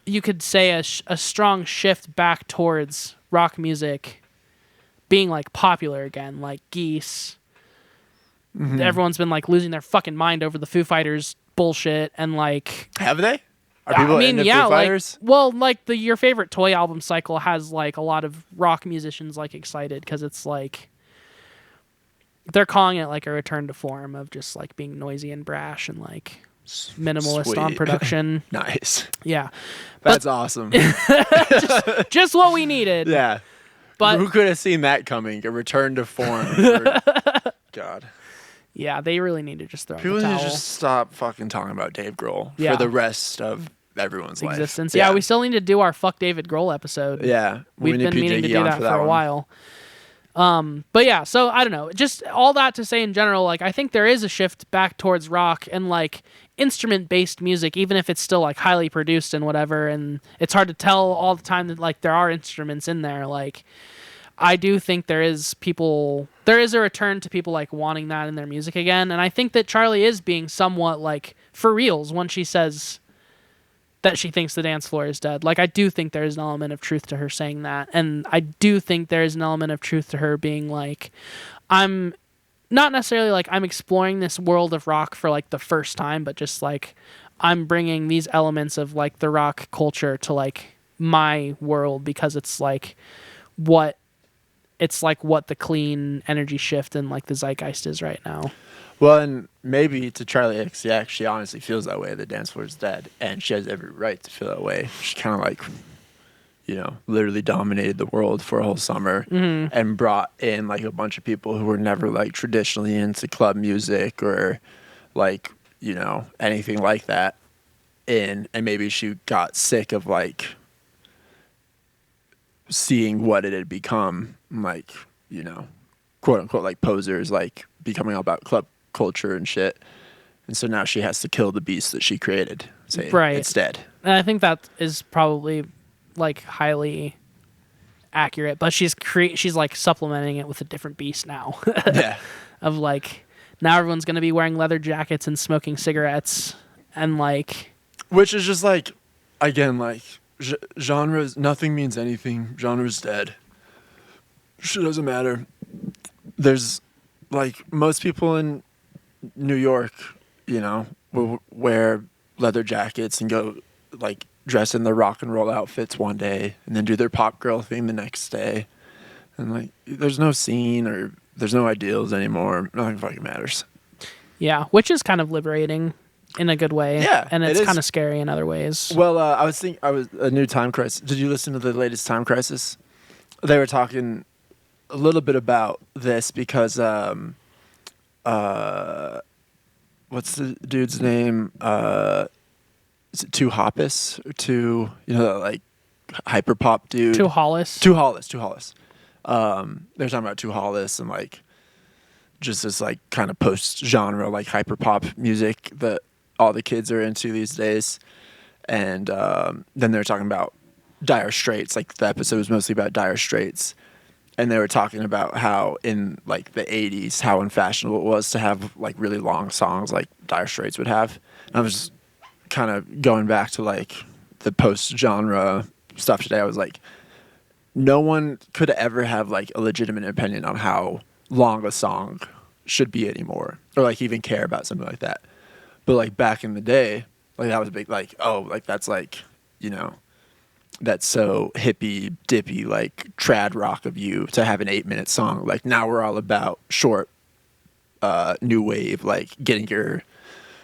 you could say a strong shift back towards rock music being like popular again, like Geese. Mm-hmm. Everyone's been like losing their fucking mind over the Foo Fighters bullshit, and like, Have they? Are people into Foo Fighters? like, well, like your favorite Toy album cycle has like a lot of rock musicians like excited because it's like they're calling it like a return to form of just like being noisy and brash and like minimalist on Sweet. production. Nice. Yeah, That's awesome. just what we needed. Yeah. But who could have seen that coming? A return to form. For... God. yeah, they really need to just throw in People the need towel. to just stop fucking talking about Dave Grohl Yeah. for the rest of everyone's existence. life. Yeah, we still need to do our Fuck David Grohl episode. Yeah. We've We need been meaning to PJE do on that for a one. while. But yeah, so I don't know. Just all that to say in general, like I think there is a shift back towards rock and like instrument-based music, even if it's still like highly produced and whatever, and it's hard to tell all the time that like there are instruments in there. Like I do think there is a return to people like wanting that in their music again, and I think that Charlie is being somewhat like for reals when she says that she thinks the dance floor is dead. Like, I do think there is an element of truth to her saying that. And I do think there is an element of truth to her being like, I'm not necessarily like I'm exploring this world of rock for like the first time, but just like I'm bringing these elements of like the rock culture to like my world because it's like what the clean energy shift and like the zeitgeist is right now. Well, and maybe to Charlie X, yeah, she honestly feels that way. The dance floor is dead, and she has every right to feel that way. She kind of like, literally dominated the world for a whole summer and brought in like a bunch of people who were never like traditionally into club music or like, anything like that in. And maybe she got sick of like seeing what it had become, like, quote unquote, like posers, like becoming all about club culture and shit. And so now she has to kill the beast that she created. Say Right. it's dead. And I think that is probably like highly accurate, but she's like supplementing it with a different beast now. Yeah. Of like, now everyone's going to be wearing leather jackets and smoking cigarettes and like, Which is just like, again, like genres, nothing means anything. Genre's dead. Shit doesn't matter. There's like most people in New York, will wear leather jackets and go like dress in their rock and roll outfits one day and then do their pop girl thing the next day. And like, there's no scene or there's no ideals anymore. Nothing fucking matters. yeah, which is kind of liberating in a good way. Yeah, And it it's is. kind of scary in other ways. Well, I was a new Time Crisis. Did you listen to the latest Time Crisis? They were talking a little bit about this because what's the dude's name? Is it Two Hoppus or Two? Like hyper pop dude. Too Hollis. Two Hollis. They're talking about Two Hollis and like just this like kind of post genre like hyper pop music that all the kids are into these days. And then they were talking about Dire Straits. Like the episode was mostly about Dire Straits. And they were talking about how in like the 80s, how unfashionable it was to have like really long songs like Dire Straits would have. And I was kind of going back to like the post-genre stuff today. I was like, no one could ever have like a legitimate opinion on how long a song should be anymore, or like even care about something like that. But like back in the day, like that was big. Like, oh, like that's like, you know, that's so hippie dippy, like trad rock of you to have an 8-minute song. Like now we're all about short, new wave, like getting your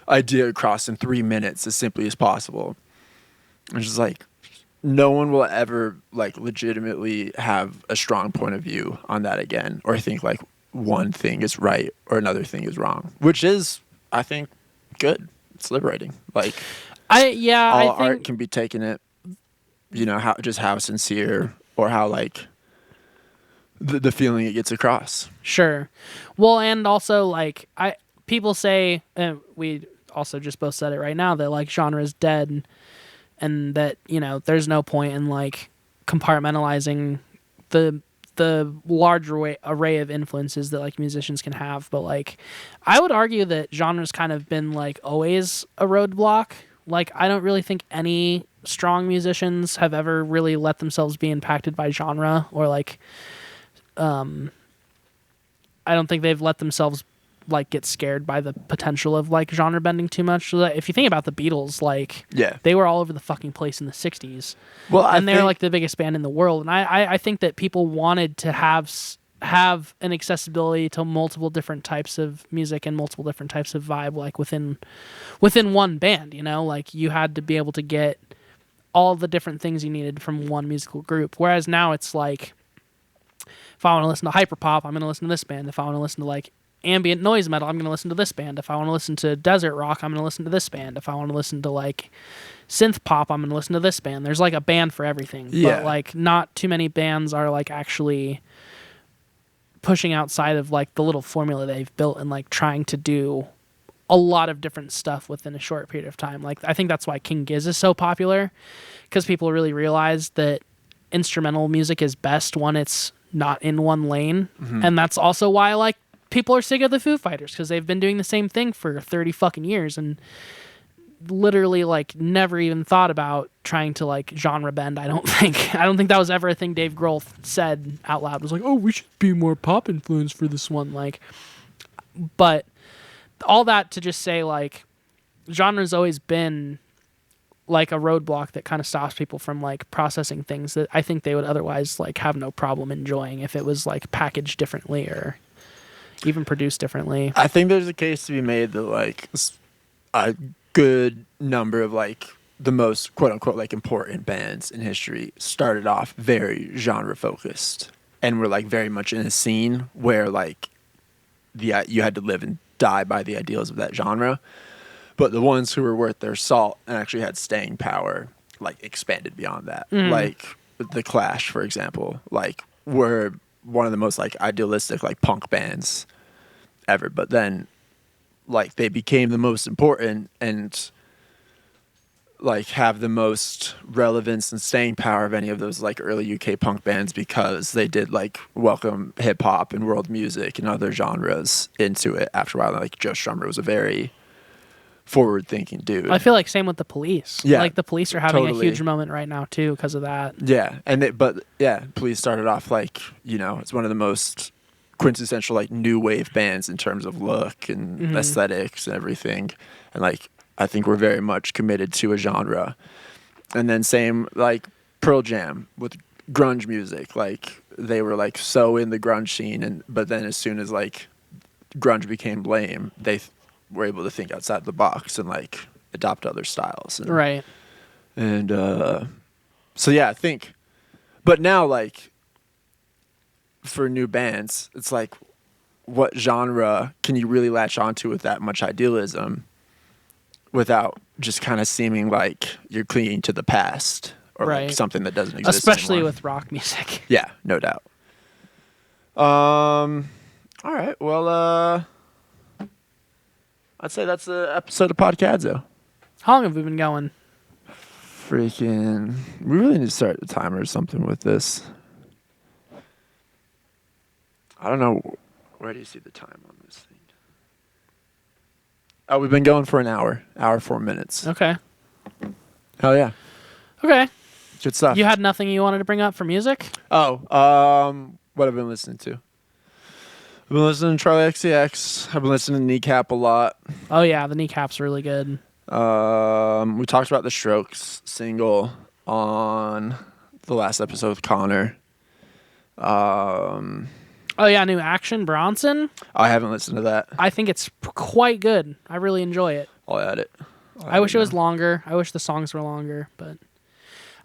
idea across in 3 minutes as simply as possible. It's just like no one will ever like legitimately have a strong point of view on that again, or think like one thing is right or another thing is wrong, which is, I think, good. It's liberating. Like I all think art can be taken it, you know, how sincere or how like the feeling it gets across. sure. Well, and also like people say, and we also just both said it right now, that like genre is dead, and that, you know, there's no point in like compartmentalizing the large array of influences that like musicians can have. But like I would argue that genre's kind of been like always a roadblock. Like I don't really think any strong musicians have ever really let themselves be impacted by genre, or like I don't think they've let themselves like get scared by the potential of like genre bending too much. So that if you think about the Beatles, like they were all over the fucking place in the 60s. Well, and they're like the biggest band in the world. And I think that people wanted to have an accessibility to multiple different types of music and multiple different types of vibe, like within one band, you know, like you had to be able to get all the different things you needed from one musical group. Whereas now it's like, if I want to listen to hyperpop, I'm going to listen to this band. If I want to listen to like ambient noise metal, I'm going to listen to this band. If I want to listen to desert rock, I'm going to listen to this band. If I want to listen to like synth pop, I'm going to listen to this band. There's like a band for everything. Yeah. But like not too many bands are like actually pushing outside of like the little formula they've built and like trying to do a lot of different stuff within a short period of time. Like I think that's why King Giz is so popular, because people really realize that instrumental music is best when it's not in one lane. And that's also why like people are sick of the Foo Fighters, because they've been doing the same thing for 30 fucking years and literally like never even thought about trying to like genre bend. I don't think that was ever a thing Dave Grohl said out loud. It was like, oh, we should be more pop influence for this one. Like, but all that to just say like genre's always been like a roadblock that kind of stops people from like processing things that I think they would otherwise like have no problem enjoying if it was like packaged differently or even produced differently. I think there's a case to be made that like a good number of like the most quote unquote like important bands in history started off very genre focused and were like very much in a scene where like you had to live and die by the ideals of that genre. But the ones who were worth their salt and actually had staying power, like expanded beyond that. Like the Clash, for example, like were one of the most like idealistic like punk bands ever. But then like they became the most important and like have the most relevance and staying power of any of those like early UK punk bands, because they did like welcome hip hop and world music and other genres into it after a while. Like Joe Strummer was a very forward-thinking dude. I feel like same with the Police. Yeah, like the Police are having totally. a huge moment right now too because of that. Yeah, Police started off like, you know, it's one of the most quintessential like new wave bands in terms of look and aesthetics and everything, and like I think we're very much committed to a genre. And then same like Pearl Jam with grunge music, like they were like so in the grunge scene, but then as soon as like grunge became lame, they were able to think outside the box and like adopt other styles. And, Right. And so yeah, I think, but now like for new bands, it's like what genre can you really latch onto with that much idealism without just kind of seeming like you're clinging to the past or like Right. something that doesn't exist Especially anymore. with rock music. Yeah, no doubt. All right, well, I'd say that's the episode of Podcadzo. How long have we been going? Freaking, we really need to start a timer or something with this. I don't know. Where do you see the time on this thing? Oh, we've been going for an hour 4 minutes. Okay. Hell yeah. Okay. Good stuff. You had nothing you wanted to bring up for music? Oh, what have I been listening to? I've been listening to Charlie XCX. I've been listening to Kneecap a lot. Oh yeah, the Kneecap's really good. We talked about the Strokes single on the last episode with Connor. Oh yeah, new Action Bronson. I haven't listened to that. I think it's quite good. I really enjoy it. I'll add it. I wish it was longer. I wish the songs were longer, but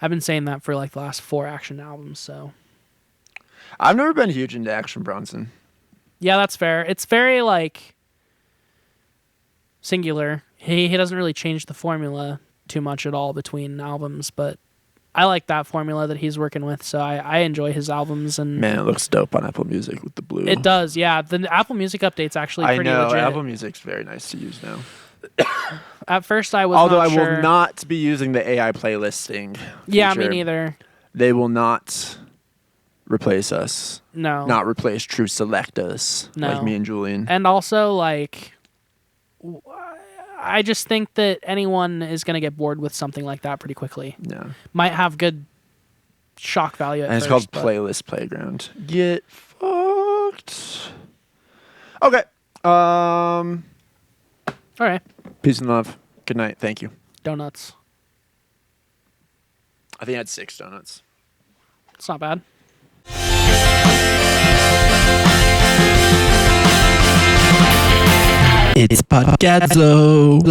I've been saying that for like the last 4 Action albums, so. I've never been huge into Action Bronson. Yeah, that's fair. It's very like singular. He doesn't really change the formula too much at all between albums, but I like that formula that he's working with, so I enjoy his albums. And Man, it looks dope on Apple Music with the blue. it does, yeah. The Apple Music update's actually pretty I know, legit. Apple Music's very nice to use now. At first, I was Although not I sure. will not be using the AI playlisting Yeah, me feature. neither. They will not replace us. No. Not replace true selectors No. like me and Julian. And also, like, I just think that anyone is going to get bored with something like that pretty quickly. Yeah. Might have good shock value at And it's first, called Playlist Playground. Get fucked. Okay. All right. Peace and love. Good night. Thank you. Donuts. I think I had 6 donuts. It's not bad. It's podcadzo.